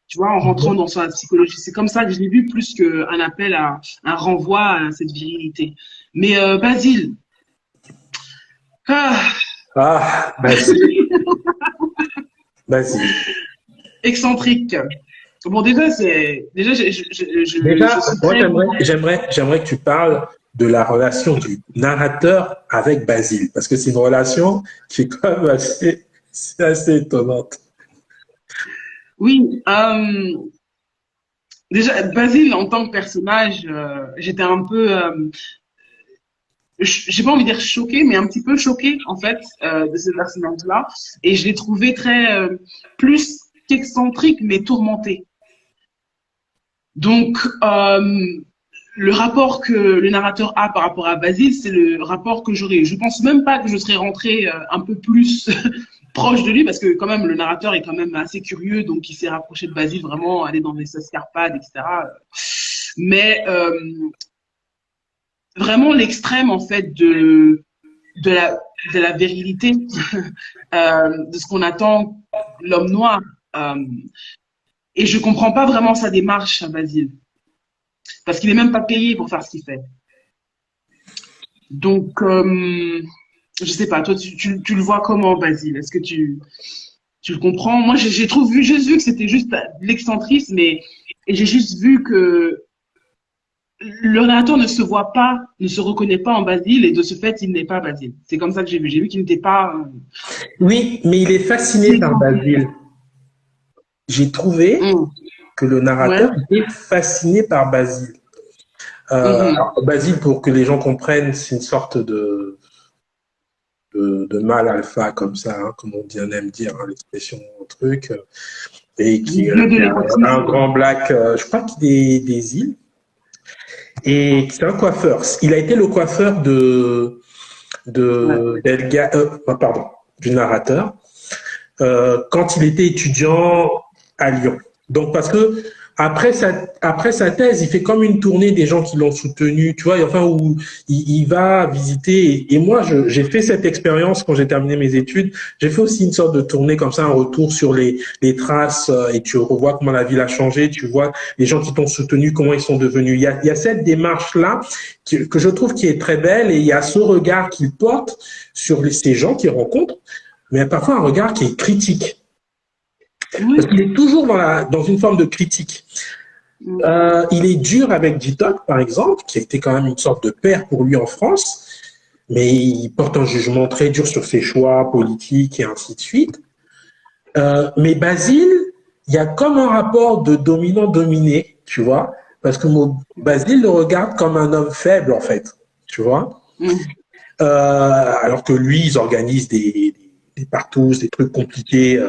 Tu vois, en rentrant dans sa psychologie. C'est comme ça que je l'ai vu plus qu'un appel un renvoi à cette virilité. Mais Basile. Basile. Basile. Excentrique. Bon, déjà, j'aimerais que tu parles de la relation du narrateur avec Basile, parce que c'est une relation qui est quand même assez étonnante. Oui, déjà, Basile, en tant que personnage, j'étais un peu, j'ai pas envie de dire choquée, mais un petit peu choquée, en fait, de ce personnage-là. Et je l'ai trouvé très, plus qu'excentrique, mais tourmenté. Donc, le rapport que le narrateur a par rapport à Basile, c'est le rapport que j'aurais. Je pense même pas que je serais rentrée un peu plus proche de lui, parce que quand même, le narrateur est quand même assez curieux, donc il s'est rapproché de Basile, vraiment aller dans les escarpades, etc. Mais vraiment l'extrême, en fait, de la virilité, de ce qu'on attend l'homme noir. Et je comprends pas vraiment sa démarche à Basile. Parce qu'il est même pas payé pour faire ce qu'il fait. Donc, je sais pas, toi, tu le vois comment, Basile? Est-ce que tu le comprends? Moi, j'ai juste vu que c'était juste de l'excentrisme et j'ai juste vu que le narrateur ne se reconnaît pas en Basile et de ce fait, il n'est pas Basile. C'est comme ça que j'ai vu. J'ai vu qu'il n'était pas. Oui, mais il est fasciné par Basile. J'ai trouvé que le narrateur était fasciné par Basile. Alors, Basile, pour que les gens comprennent, c'est une sorte de mâle alpha comme ça, hein, comme on aime dire, hein, l'expression truc, et qui est un grand black, je crois qu'il est des îles, et c'est un coiffeur. Il a été le coiffeur du narrateur quand il était étudiant à Lyon. Donc parce que après sa thèse, il fait comme une tournée des gens qui l'ont soutenu, tu vois, enfin où il va visiter. Et moi, j'ai fait cette expérience quand j'ai terminé mes études. J'ai fait aussi une sorte de tournée comme ça, un retour sur les traces, et tu revois comment la ville a changé, tu vois les gens qui t'ont soutenu, comment ils sont devenus. Il y a cette démarche-là que je trouve qui est très belle, et il y a ce regard qu'il porte sur ces gens qu'il rencontre mais parfois un regard qui est critique. Oui. Parce qu'il est toujours dans une forme de critique. Il est dur avec Jitok, par exemple, qui a été quand même une sorte de père pour lui en France, mais il porte un jugement très dur sur ses choix politiques et ainsi de suite. Mais Basile, il y a comme un rapport de dominant-dominé, tu vois, parce que Basile le regarde comme un homme faible, en fait, tu vois. Alors que lui, ils organisent des partous, des trucs compliqués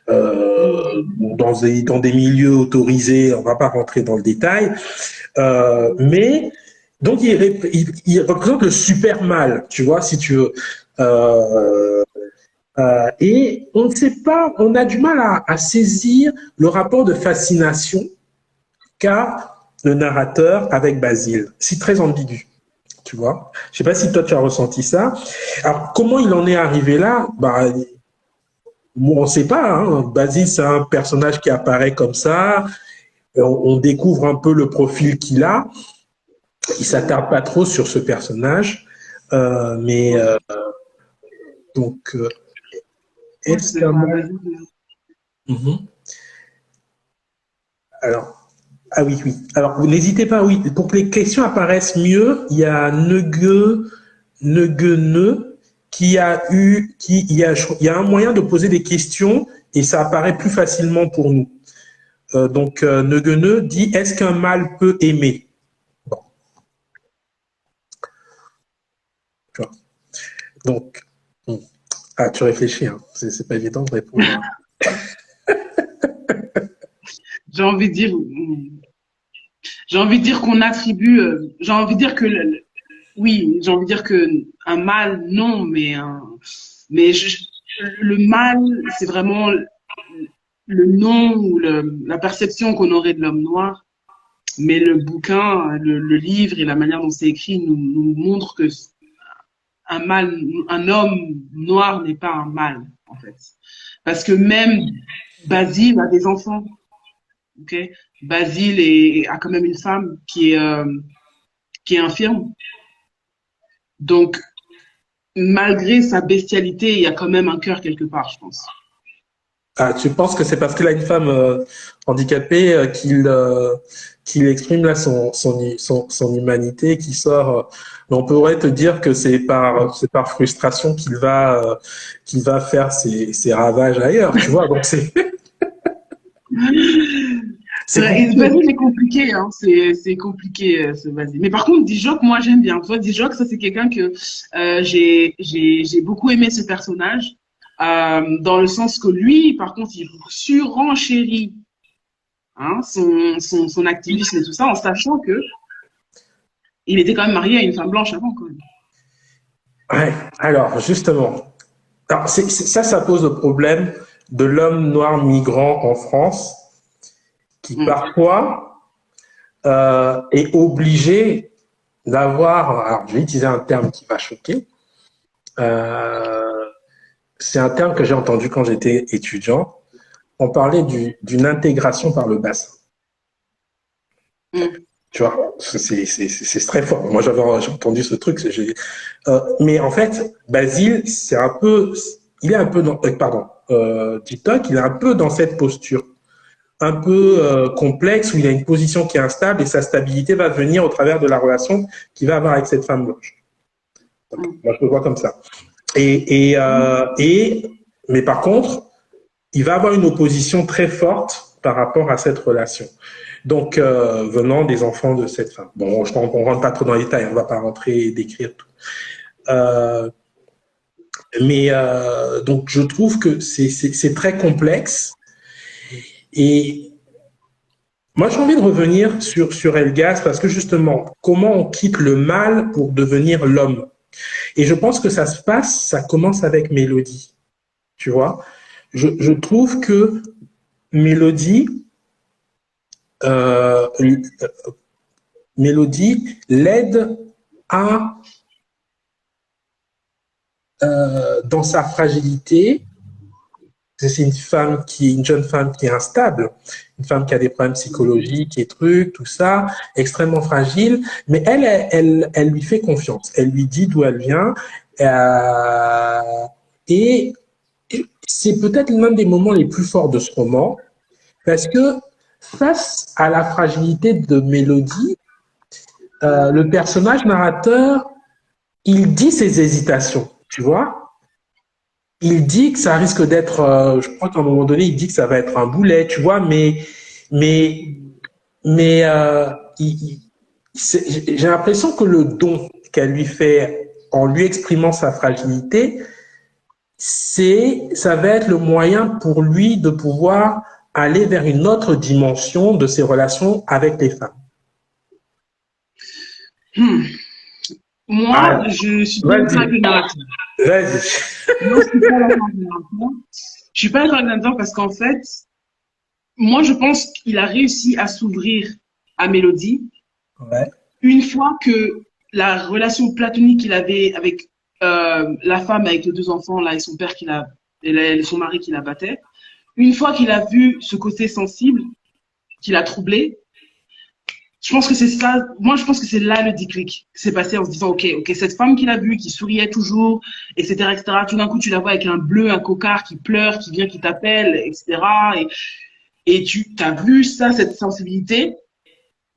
dans des milieux autorisés. On va pas rentrer dans le détail, mais donc il représente le super mal, tu vois, si tu veux. Et on ne sait pas, on a du mal à saisir le rapport de fascination qu'a le narrateur avec Basile. C'est très ambigu. Tu vois, je sais pas si toi tu as ressenti ça. Alors comment il en est arrivé là? Bah, on ne sait pas. Hein. Basile, c'est un personnage qui apparaît comme ça. On découvre un peu le profil qu'il a. Il s'attarde pas trop sur ce personnage, mais donc est-ce qu'un alors. Ah oui, oui. Alors, vous n'hésitez pas, oui. Pour que les questions apparaissent mieux, il y a Neguene il y a un moyen de poser des questions et ça apparaît plus facilement pour nous. Donc, Neguene dit, est-ce qu'un mâle peut aimer? Bon. Tu vois. Donc, ah, tu réfléchis, hein. C'est pas évident de répondre. J'ai envie de dire qu'on attribue, j'ai envie de dire que oui, j'ai envie de dire que un mâle, non, mais le mâle, c'est vraiment le nom ou la perception qu'on aurait de l'homme noir. Mais le bouquin, le livre et la manière dont c'est écrit nous montrent que un homme noir n'est pas un mâle, en fait. Parce que même Basile a des enfants. Okay. Basile a quand même une femme qui est infirme. Donc, malgré sa bestialité, il y a quand même un cœur quelque part, je pense. Ah, tu penses que c'est parce qu'il a une femme handicapée qu'il exprime là son humanité, qui sort. On pourrait te dire que c'est par frustration qu'il va faire ses ravages ailleurs, tu vois. Donc c'est Basile est compliqué, hein. C'est compliqué ce Basile. Mais par contre, Dijok, moi j'aime bien. Tu vois, Dijok, ça c'est quelqu'un que j'ai beaucoup aimé ce personnage, dans le sens que lui, par contre, il surenchérit son activisme et tout ça, en sachant que il était quand même marié à une femme blanche avant, quand même. Ouais. Alors justement, ça pose le problème de l'homme noir migrant en France, qui parfois est obligé d'avoir, alors je vais utiliser un terme qui va choquer, c'est un terme que j'ai entendu quand j'étais étudiant, on parlait d'une intégration par le bassin. Tu vois, c'est très fort. Moi, j'ai entendu ce truc. Mais en fait, Basile, il est un peu dans, TikTok, il est un peu dans cette posture, un peu complexe, où il a une position qui est instable et sa stabilité va venir au travers de la relation qu'il va avoir avec cette femme blanche. Donc, moi, je le vois comme ça. Mais par contre, il va avoir une opposition très forte par rapport à cette relation. Donc, venant des enfants de cette femme. Bon, on rentre pas trop dans les détails, on va pas rentrer et décrire tout. Donc, je trouve que c'est très complexe. Et moi, j'ai envie de revenir sur Elgas, parce que justement, comment on quitte le mal pour devenir l'homme. Et je pense que ça commence avec Mélodie. Tu vois, je trouve que Mélodie l'aide à, dans sa fragilité. C'est une jeune femme qui est instable, une femme qui a des problèmes psychologiques et trucs, tout ça, extrêmement fragile, mais elle lui fait confiance. Elle lui dit d'où elle vient, et c'est peut-être l'un des moments les plus forts de ce roman, parce que face à la fragilité de Mélodie, le personnage narrateur, il dit ses hésitations, tu vois. Il dit que ça risque d'être, je crois qu'à un moment donné, il dit que ça va être un boulet, tu vois, mais, j'ai l'impression que le don qu'elle lui fait en lui exprimant sa fragilité, ça va être le moyen pour lui de pouvoir aller vers une autre dimension de ses relations avec les femmes. Moi, je suis pas d'accord avec le narrateur. Vas-y. Non, je suis pas d'accord avec le narrateur. Je suis pas d'accord avec le narrateur parce qu'en fait, moi, je pense qu'il a réussi à s'ouvrir à Mélodie. Ouais. Une fois que la relation platonique qu'il avait avec la femme avec les 2 enfants là et son père et son mari qui la battait, une fois qu'il a vu ce côté sensible qui l'a troublé, je pense que c'est ça. Moi, je pense que c'est là le déclic qui s'est passé en se disant, ok, cette femme qu'il a vue, qui souriait toujours, etc., etc. Tout d'un coup, tu la vois avec un bleu, un cocard qui pleure, qui vient, qui t'appelle, etc. Et tu as vu ça, cette sensibilité.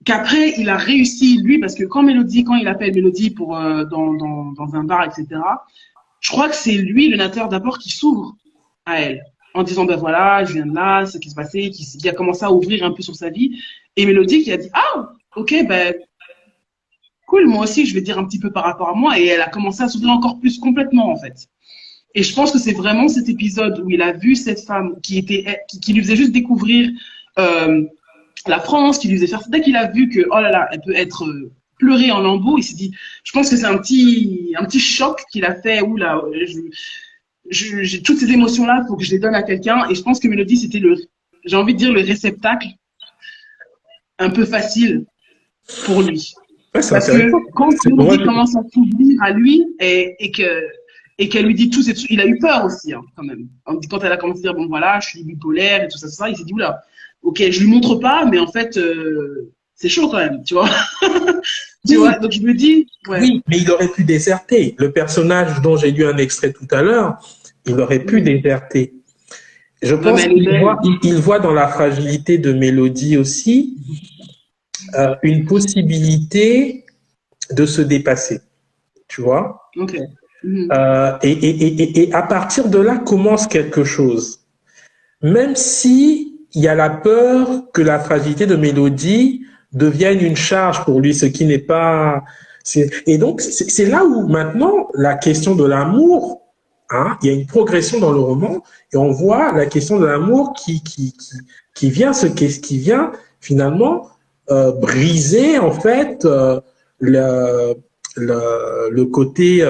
Qu'après, il a réussi, lui, parce que quand il appelle Mélodie pour, dans un bar, etc., je crois que c'est lui, le narrateur d'abord, qui s'ouvre à elle, en disant, ben voilà, je viens de là, ce qui se passait, qui a commencé à ouvrir un peu sur sa vie. Et Mélodie qui a dit, ah, ok, ben, cool, moi aussi, je vais dire un petit peu par rapport à moi. Et elle a commencé à s'ouvrir encore plus complètement, en fait. Et je pense que c'est vraiment cet épisode où il a vu cette femme qui lui faisait juste découvrir, la France, qui lui faisait faire. Dès qu'il a vu que, oh là là, elle peut être pleurée en lambeaux, il s'est dit, je pense que c'est un petit choc qu'il a fait, où là, j'ai toutes ces émotions-là, il faut que je les donne à quelqu'un. Et je pense que Mélodie, c'était j'ai envie de dire, le réceptacle un peu facile pour lui. Ouais, parce que quand Mélodie commence à s'ouvrir à lui et qu'elle lui dit tout, il a eu peur aussi, hein, quand même. Quand elle a commencé à dire, bon voilà, je suis bipolaire et tout ça, il s'est dit, oula, ok, je lui montre pas, mais en fait, c'est chaud quand même, tu vois. Tu vois, donc je me dis, ouais. Oui, mais il aurait pu déserter. Le personnage dont j'ai lu un extrait tout à l'heure, il aurait pu déserter. Je pense qu'il voit dans la fragilité de Mélodie aussi une possibilité de se dépasser, tu vois. Ok. Et à partir de là commence quelque chose. Même si il y a la peur que la fragilité de Mélodie devienne une charge pour lui, ce qui n'est pas. Et donc c'est là où maintenant la question de l'amour, hein, il y a une progression dans le roman et on voit la question de l'amour qui vient finalement briser en fait le côté.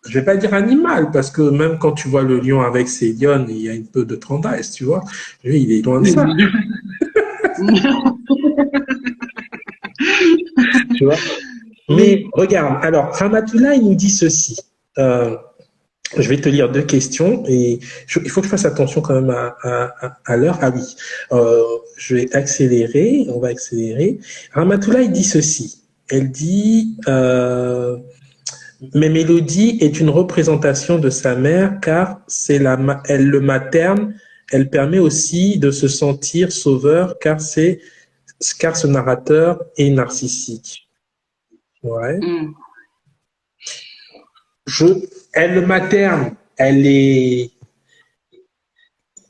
Je vais pas dire animal, parce que même quand tu vois le lion avec ses lionnes, il y a un peu de tendresse, tu vois. Lui, il est loin de ça. Tu vois. Mais regarde, alors, Ramatoulaye nous dit ceci. Je vais te lire 2 questions et il faut que je fasse attention quand même à l'heure. Ah oui, je vais accélérer, on va accélérer. Ramatoulaye dit ceci. Elle dit... mais Mélodie est une représentation de sa mère car elle le materne, elle permet aussi de se sentir sauveur car ce narrateur est narcissique. Ouais. Elle le materne, il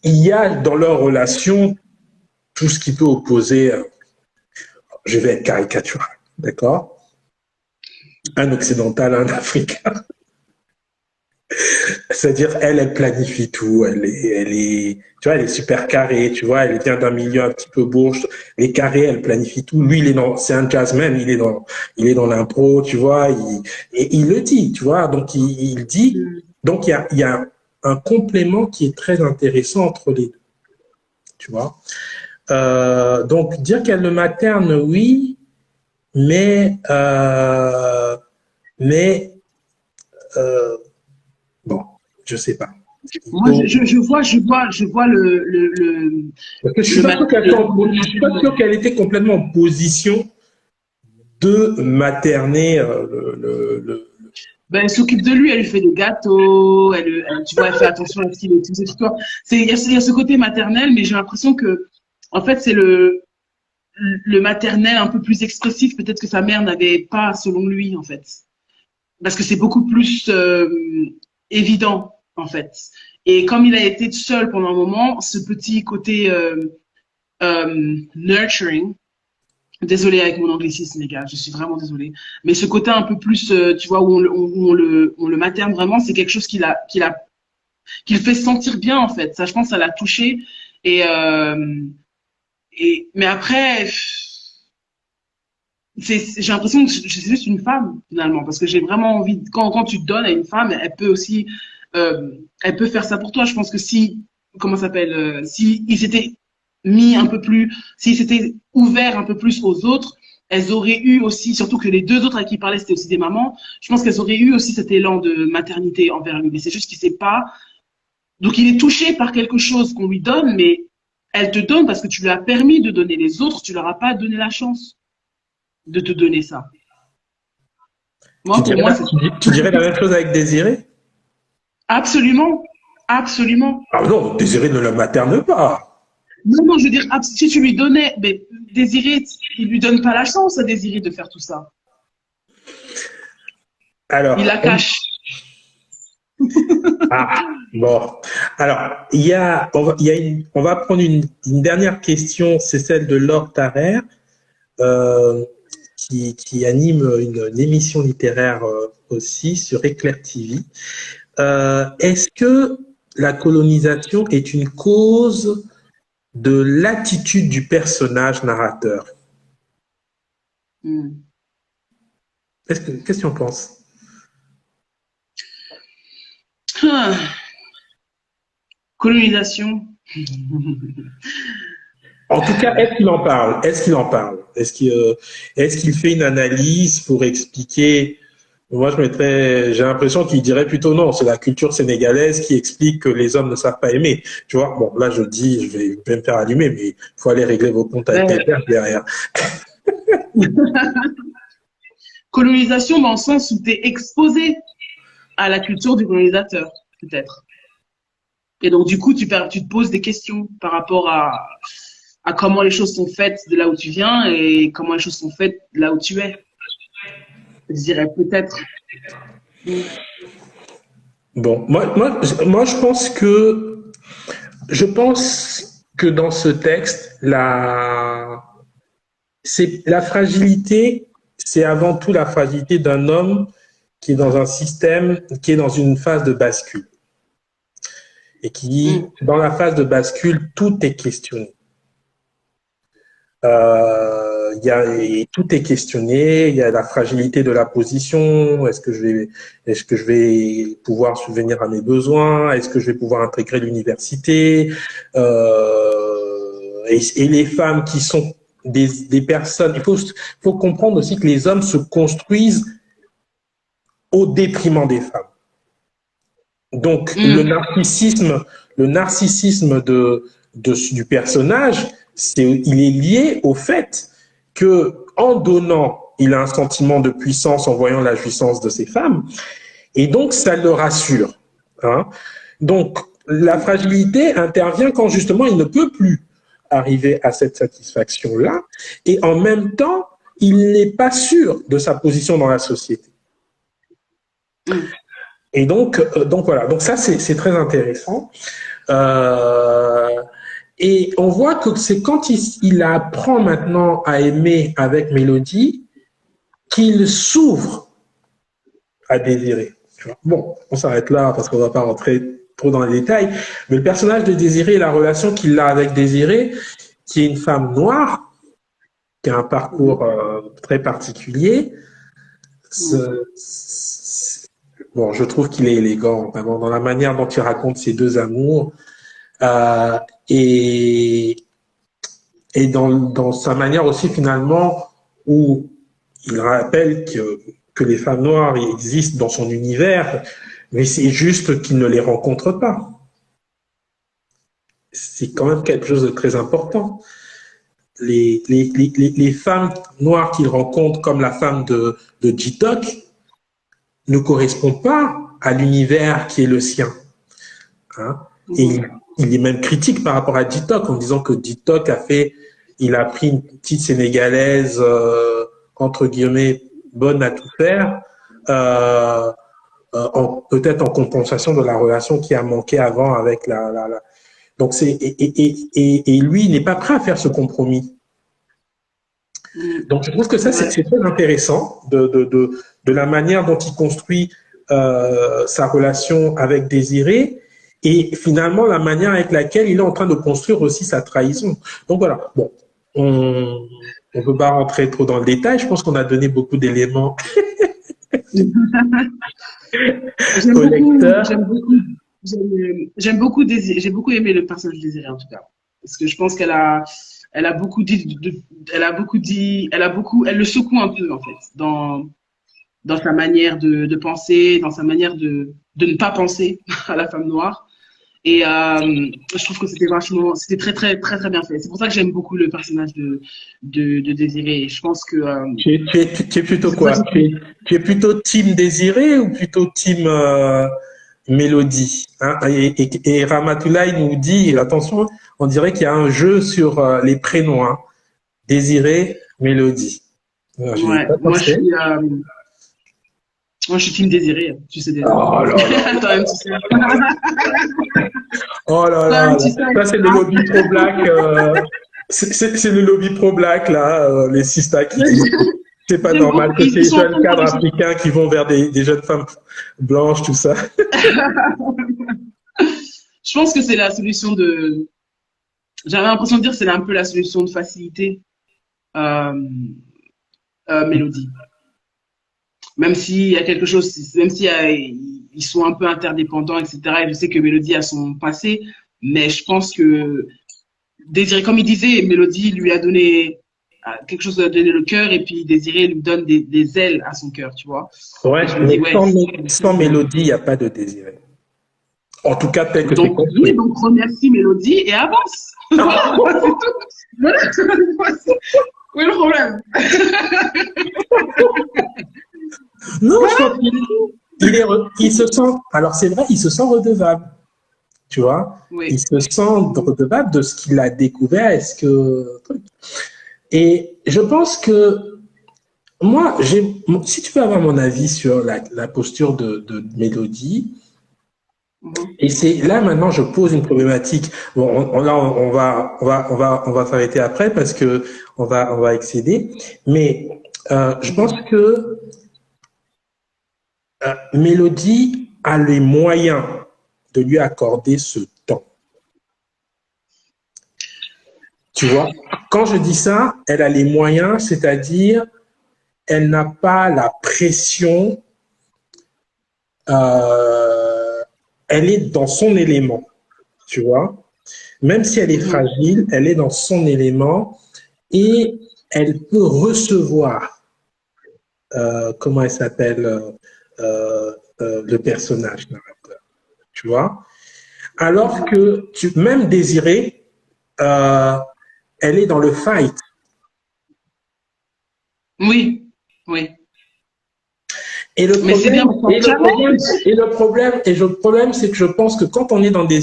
y a dans leur relation tout ce qui peut opposer, je vais être caricatural, d'accord? Un occidental, un africain. C'est-à-dire, elle planifie tout. Elle est super carrée, tu vois. Elle vient d'un milieu un petit peu bourge. Elle est carrée, elle planifie tout. Lui, c'est un jazzman, il est dans l'impro, tu vois. Il le dit, tu vois. Donc, il dit. Donc, il y a un complément qui est très intéressant entre les deux, tu vois. Donc, dire qu'elle le materne, oui. Mais bon, je sais pas. Moi, je vois le. Je suis pas sûr qu'elle était complètement en position de materner ben, elle s'occupe de lui, elle lui fait des gâteaux, tu vois, elle fait attention à ce qu'il est, tout ça, tu vois. Il y a ce côté maternel, mais j'ai l'impression que, en fait, c'est le maternel un peu plus expressif, peut-être que sa mère n'avait pas, selon lui, en fait. Parce que c'est beaucoup plus évident, en fait. Et comme il a été seul pendant un moment, ce petit côté nurturing, désolée avec mon anglicisme, les gars, je suis vraiment désolée. Mais ce côté un peu plus, tu vois, où on le materne vraiment, c'est quelque chose qu'il fait sentir bien, en fait. Ça, je pense, ça l'a touché. Et, mais après, j'ai l'impression que je suis juste une femme, finalement, parce que j'ai vraiment envie, quand tu donnes à une femme, elle peut aussi, elle peut faire ça pour toi. Je pense que si, comment ça s'appelle, si il s'était mis un peu plus, s'il s'était ouvert un peu plus aux autres, elles auraient eu aussi, surtout que les deux autres à qui il parlait, c'était aussi des mamans, je pense qu'elles auraient eu aussi cet élan de maternité envers lui. Mais c'est juste qu'il sait pas. Donc il est touché par quelque chose qu'on lui donne, mais elle te donne parce que tu lui as permis de donner. Les autres, tu leur as pas donné la chance de te donner ça. Moi, pour moi, c'est tu dirais la même chose avec Désiré? absolument, absolument. Ah non, Désiré ne la materne pas. Non, non, je veux dire, si tu lui donnais, mais Désiré, il lui donne pas la chance à Désiré de faire tout ça. Alors, Il la cache. Ah, bon. Alors, on va prendre une dernière question, c'est celle de Laure Tarrer, qui anime une émission littéraire aussi sur Éclair TV. Est-ce que la colonisation est une cause de l'attitude du personnage narrateur? Qu'est-ce que tu en penses? Colonisation. En tout cas, est-ce qu'il en parle? Est-ce qu'il en parle? Est-ce qu'il fait une analyse pour expliquer? Moi, j'ai l'impression qu'il dirait plutôt non, c'est la culture sénégalaise qui explique que les hommes ne savent pas aimer. Tu vois, bon, là, je dis, je vais me faire allumer, mais il faut aller régler vos comptes avec tes pères derrière. Colonisation dans le sens où tu es exposé à la culture du colonisateur, peut-être. Et donc, du coup, tu te poses des questions par rapport à comment les choses sont faites de là où tu viens et comment les choses sont faites là où tu es. Je dirais peut-être. Bon, moi, je pense que dans ce texte, la fragilité, c'est avant tout la fragilité d'un homme qui est dans un système, qui est dans une phase de bascule. Et qui, dans la phase de bascule, tout est questionné. Tout est questionné. Il y a la fragilité de la position. Est-ce que je vais pouvoir subvenir à mes besoins? Est-ce que je vais pouvoir intégrer l'université? Et les femmes qui sont des personnes. Il faut comprendre aussi que les hommes se construisent au détriment des femmes. Donc, le narcissisme du personnage, il est lié au fait que, en donnant, il a un sentiment de puissance en voyant la jouissance de ces femmes, et donc ça le rassure. Hein. Donc, la fragilité intervient quand justement il ne peut plus arriver à cette satisfaction-là, et en même temps, il n'est pas sûr de sa position dans la société. Et donc voilà. Donc ça, c'est très intéressant. Et on voit que c'est quand il apprend maintenant à aimer avec Mélodie qu'il s'ouvre à Désiré. Bon, on s'arrête là parce qu'on ne va pas rentrer trop dans les détails. Mais le personnage de Désiré et la relation qu'il a avec Désiré, qui est une femme noire, qui a un parcours très particulier, bon, je trouve qu'il est élégant, vraiment, dans la manière dont il raconte ses deux amours, et dans sa manière aussi, finalement, où il rappelle que les femmes noires existent dans son univers, mais c'est juste qu'il ne les rencontre pas. C'est quand même quelque chose de très important. Les femmes noires qu'il rencontre, comme la femme de Jitok, ne correspond pas à l'univers qui est le sien. Hein. Et il est même critique par rapport à Ditok en disant que Ditok il a pris une petite Sénégalaise, entre guillemets, bonne à tout faire, peut-être en compensation de la relation qui a manqué avant avec Donc et lui, il n'est pas prêt à faire ce compromis. Donc je trouve que ça, c'est très intéressant de la manière dont il construit sa relation avec Désiré et finalement la manière avec laquelle il est en train de construire aussi sa trahison. Donc voilà, bon, on ne peut pas rentrer trop dans le détail, je pense qu'on a donné beaucoup d'éléments au lecteur. J'ai beaucoup aimé le personnage de Désiré en tout cas, parce que je pense qu'elle a beaucoup dit, elle le secoue un peu en fait dans sa manière de penser, dans sa manière de ne pas penser à la femme noire. Et je trouve que c'était très très très très bien fait. C'est pour ça que j'aime beaucoup le personnage de Désiré. Je pense que tu es plutôt quoi? Tu es plutôt team Désiré ou plutôt team Mélodie, hein? Et Ramatoulaye nous dit, attention, on dirait qu'il y a un jeu sur les prénoms, hein. Désiré, Mélodie. Ouais, moi je suis team Désiré, tu sais déjà. Oh là là. Toi-même, tu sais. Oh là là. Ça, c'est le lobby pro-black. C'est le lobby pro-black, là, les sistas qui disent c'est pas normal que ces jeunes cadres africains qui vont vers des jeunes femmes blanches, tout ça. Je pense que c'est la solution de. J'avais l'impression de dire que c'est un peu la solution de facilité, Mélodie. Même s'il y a quelque chose, même si ils sont un peu interdépendants, etc. Et je sais que Mélodie a son passé, mais je pense que Désiré, comme il disait, Mélodie lui a donné quelque chose, lui a donné le cœur, et puis Désiré lui donne des ailes à son cœur, tu vois. Ouais, mais sans Mélodie, il n'y a pas de Désiré. En tout cas, tel que c'est construit. Oui, donc remercie Mélodie et avance. Voilà, c'est tout. Où est le problème? Non, je pense qu'il se sent. Alors c'est vrai, il se sent redevable. Tu vois, oui. Il se sent redevable de ce qu'il a découvert. Et je pense que moi, si tu veux avoir mon avis sur la posture de Mélodie, et c'est là maintenant je pose une problématique. Bon, on va s'arrêter après parce que on va excéder. Mais je pense que Mélodie a les moyens de lui accorder ce temps. Tu vois, quand je dis ça, elle a les moyens, c'est-à-dire elle n'a pas la pression, elle est dans son élément, tu vois. Même si elle est fragile, elle est dans son élément et elle peut recevoir, comment elle s'appelle, le personnage narrateur, tu vois. Alors que même Désiré, elle est dans le fight. Oui, oui. Et le problème, c'est que je pense que quand on est dans des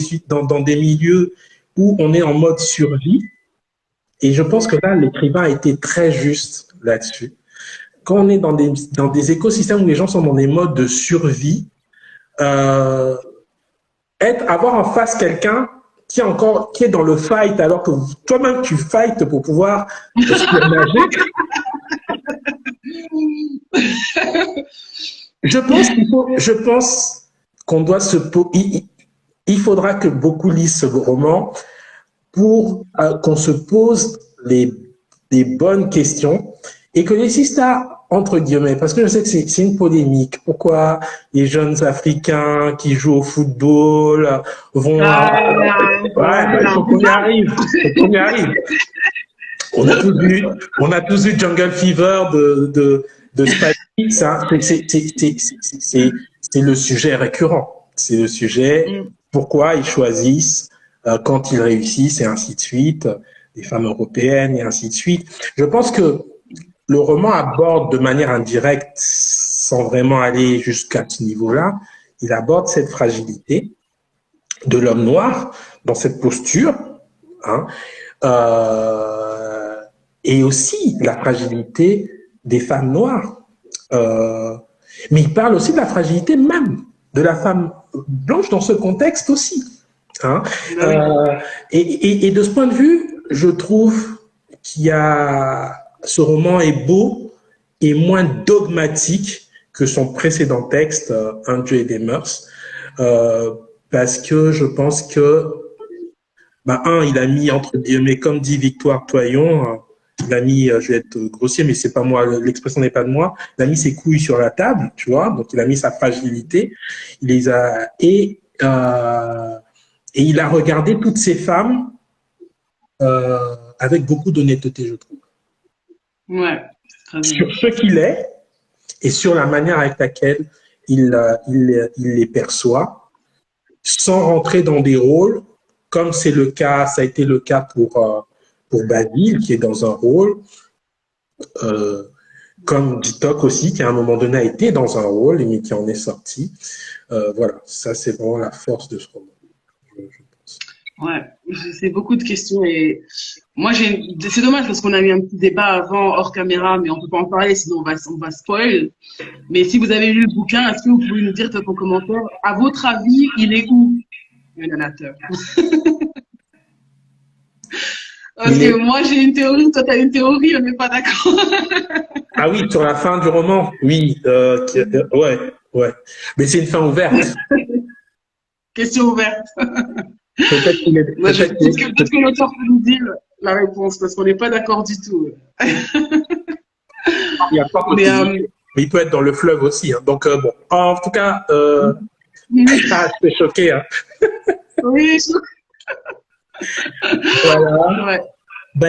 milieux où on est en mode survie, et je pense que là, l'écrivain a été très juste là-dessus. Quand on est dans des écosystèmes où les gens sont dans des modes de survie, avoir en face quelqu'un qui est dans le fight alors que toi-même tu fights pour pouvoir espionnager. Je pense qu'on doit il faudra que beaucoup lisent ce roman pour qu'on se pose des bonnes questions et que les sistas, entre guillemets, parce que je sais que c'est une polémique. Pourquoi les jeunes Africains qui jouent au football vont... il faut qu'on y arrive. On a tous vu Jungle Fever de Spike. C'est le sujet récurrent. C'est le sujet pourquoi ils choisissent quand ils réussissent et ainsi de suite, les femmes européennes et ainsi de suite. Je pense que le roman aborde de manière indirecte sans vraiment aller jusqu'à ce niveau-là, il aborde cette fragilité de l'homme noir dans cette posture, hein, et aussi la fragilité des femmes noires. Mais il parle aussi de la fragilité même de la femme blanche dans ce contexte aussi. Hein. Et de ce point de vue, je trouve ce roman est beau et moins dogmatique que son précédent texte, Un Dieu et des mœurs, parce que je pense que, il a mis entre guillemets, comme dit Victoire Toyon, il a mis, je vais être grossier, mais c'est pas moi, l'expression n'est pas de moi, il a mis ses couilles sur la table, tu vois, donc il a mis sa fragilité, il les a, et il a regardé toutes ces femmes avec beaucoup d'honnêteté, je trouve. Ouais, très bien. Sur ce qu'il est et sur la manière avec laquelle il les perçoit, sans rentrer dans des rôles, comme c'est le cas, ça a été le cas pour Basile, qui est dans un rôle, comme Ditok aussi, qui à un moment donné a été dans un rôle, mais qui en est sorti. Voilà, ça c'est vraiment la force de ce roman, je pense. Ouais, c'est beaucoup de questions et moi c'est dommage parce qu'on a eu un petit débat avant hors caméra, mais on peut pas en parler sinon on va spoil. Mais si vous avez lu le bouquin, est-ce que vous pouvez nous dire dans vos commentaires, à votre avis, il est où le narrateur? Parce que moi j'ai une théorie, toi t'as une théorie, on n'est pas d'accord. Ah oui, sur la fin du roman, oui, ouais. Mais c'est une fin ouverte. Question ouverte. Peut-être qu'il est. Peut-être que l'auteur peut nous dire la réponse parce qu'on n'est pas d'accord du tout. Il y a pas mais il peut être dans le fleuve aussi. Hein. Donc bon, en tout cas, je suis choqué. Hein. Oui. Voilà. Ouais.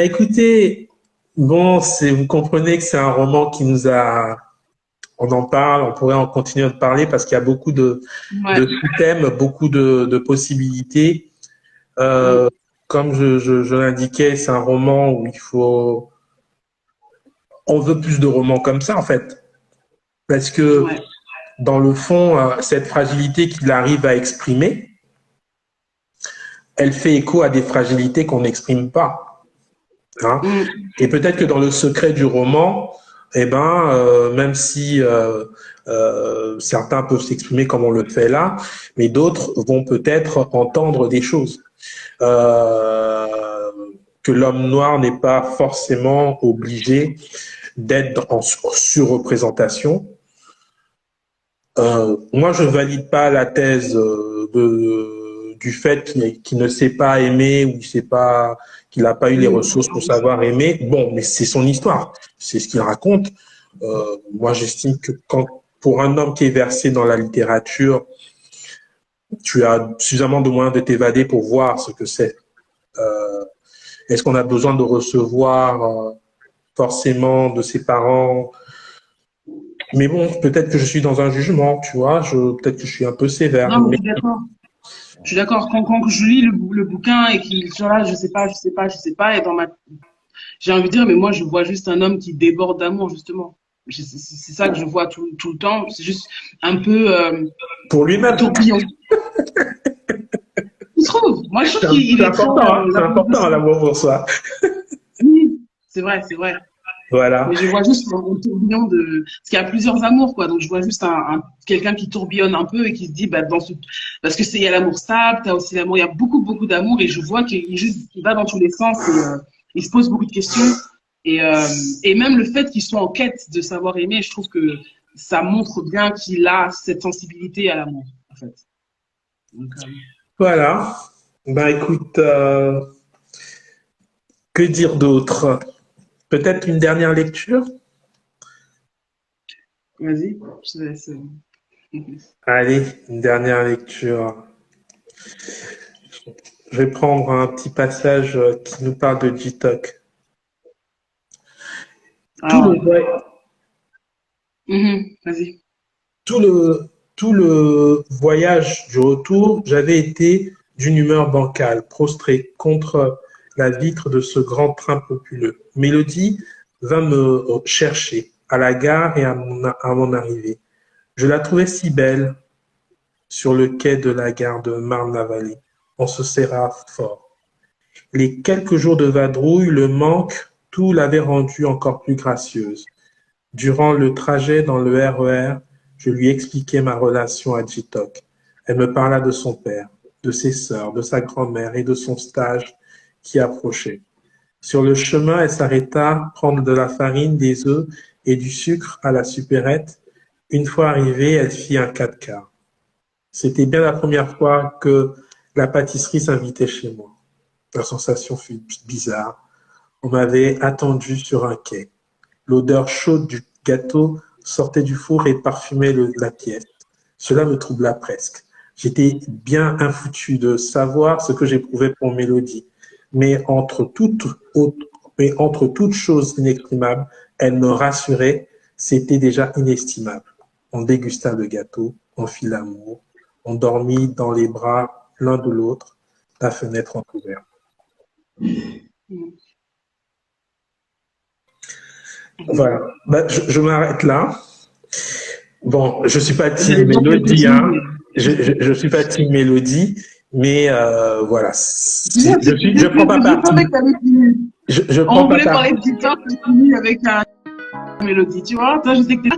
Écoutez, bon, vous comprenez que c'est un roman qui nous a. On en parle, on pourrait en continuer de parler parce qu'il y a beaucoup de sous-thèmes, beaucoup de possibilités. Comme je l'indiquais, c'est un roman où on veut plus de romans comme ça en fait, parce que dans le fond, cette fragilité qu'il arrive à exprimer, elle fait écho à des fragilités qu'on n'exprime pas. Hein. Et peut-être que dans le secret du roman, même si certains peuvent s'exprimer comme on le fait là, mais d'autres vont peut-être entendre des choses. Que l'homme noir n'est pas forcément obligé d'être en surreprésentation. Moi, je valide pas la thèse du fait qu'il ne sait pas aimer ou qu'il n'a pas eu les ressources pour savoir aimer. Bon, mais c'est son histoire, c'est ce qu'il raconte. Moi, j'estime que pour un homme qui est versé dans la littérature, tu as suffisamment de moyens de t'évader pour voir ce que c'est. Est-ce qu'on a besoin de recevoir forcément de ses parents? Mais bon, peut-être que je suis dans un jugement, tu vois, peut-être que je suis un peu sévère. Non, mais je suis d'accord. Je suis d'accord. Quand je lis le bouquin et qu'il soit là, je sais pas, et j'ai envie de dire, mais moi, je vois juste un homme qui déborde d'amour, justement. C'est ça que je vois tout le temps. C'est juste un peu pour lui-même. Tourbillon. Je trouve. Moi, je trouve qu'il est important. C'est important l'amour pour soi. Oui, c'est vrai. Voilà. Mais je vois juste un tourbillon parce qu'il y a plusieurs amours, quoi. Donc, je vois juste quelqu'un qui tourbillonne un peu et qui se dit, parce que il y a l'amour stable, t'as aussi l'amour, il y a beaucoup, beaucoup d'amour et je vois qu'il va dans tous les sens et il se pose beaucoup de questions. Et même le fait qu'il soit en quête de savoir aimer, je trouve que ça montre bien qu'il a cette sensibilité à l'amour, en fait. Donc, voilà. Écoute, que dire d'autre? Peut-être une dernière lecture? Vas-y, je te laisse. Allez, une dernière lecture. Je vais prendre un petit passage qui nous parle de Ditok. Vas-y. Tout le voyage du retour, j'avais été d'une humeur bancale, prostré contre la vitre de ce grand train populeux. Mélodie vint me chercher à la gare et à mon arrivée. Je la trouvais si belle sur le quai de la gare de Marne-la-Vallée. On se serra fort. Les quelques jours de vadrouille, le manque, tout l'avait rendue encore plus gracieuse. Durant le trajet dans le RER, je lui expliquai ma relation à Jitok. Elle me parla de son père, de ses sœurs, de sa grand-mère et de son stage qui approchait. Sur le chemin, elle s'arrêta prendre de la farine, des œufs et du sucre à la supérette. Une fois arrivée, elle fit un 4 quarts. C'était bien la première fois que la pâtisserie s'invitait chez moi. La sensation fut bizarre. On m'avait attendu sur un quai. L'odeur chaude du gâteau sortait du four et parfumait la pièce. Cela me troubla presque. J'étais bien infoutu de savoir ce que j'éprouvais pour Mélodie. Mais entre toutes choses inexprimables, elle me rassurait, c'était déjà inestimable. On dégusta le gâteau, on fit l'amour, on dormit dans les bras l'un de l'autre, la fenêtre entrouverte. Voilà, je m'arrête là. Bon, je suis pas team Mélodie, hein. Je suis pas team Mélodie, mais voilà. Je prends pas parti. Je prends on pas voulait parti. parler de TikTok, je finis avec un Mélodie, tu vois. Toi, je sais que t'es...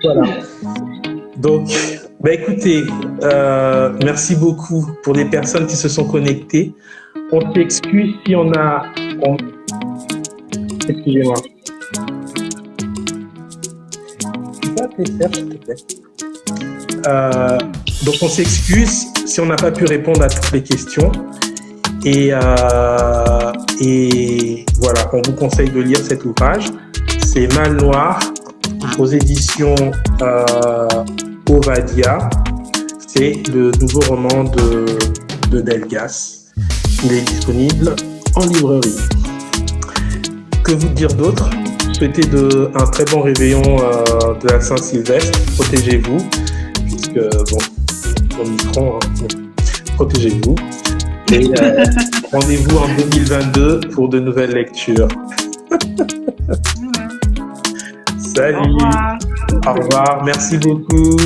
Voilà. Donc, écoutez, merci beaucoup pour les personnes qui se sont connectées. On s'excuse si on a... Excusez-moi. Tu peux appeler Serge, s'il te plaît. Donc, on s'excuse si on n'a pas pu répondre à toutes les questions. Et voilà, on vous conseille de lire cet ouvrage. C'est Mal Noir aux éditions Ovadia. C'est le nouveau roman de Delgas. Il est disponible en librairie. Que vous dire d'autre? Souhaitez un très bon réveillon de la Saint-Sylvestre. Protégez-vous, puisque, bon, Omicron, hein, protégez-vous. Et rendez-vous en 2022 pour de nouvelles lectures. Salut. Au revoir. Merci beaucoup.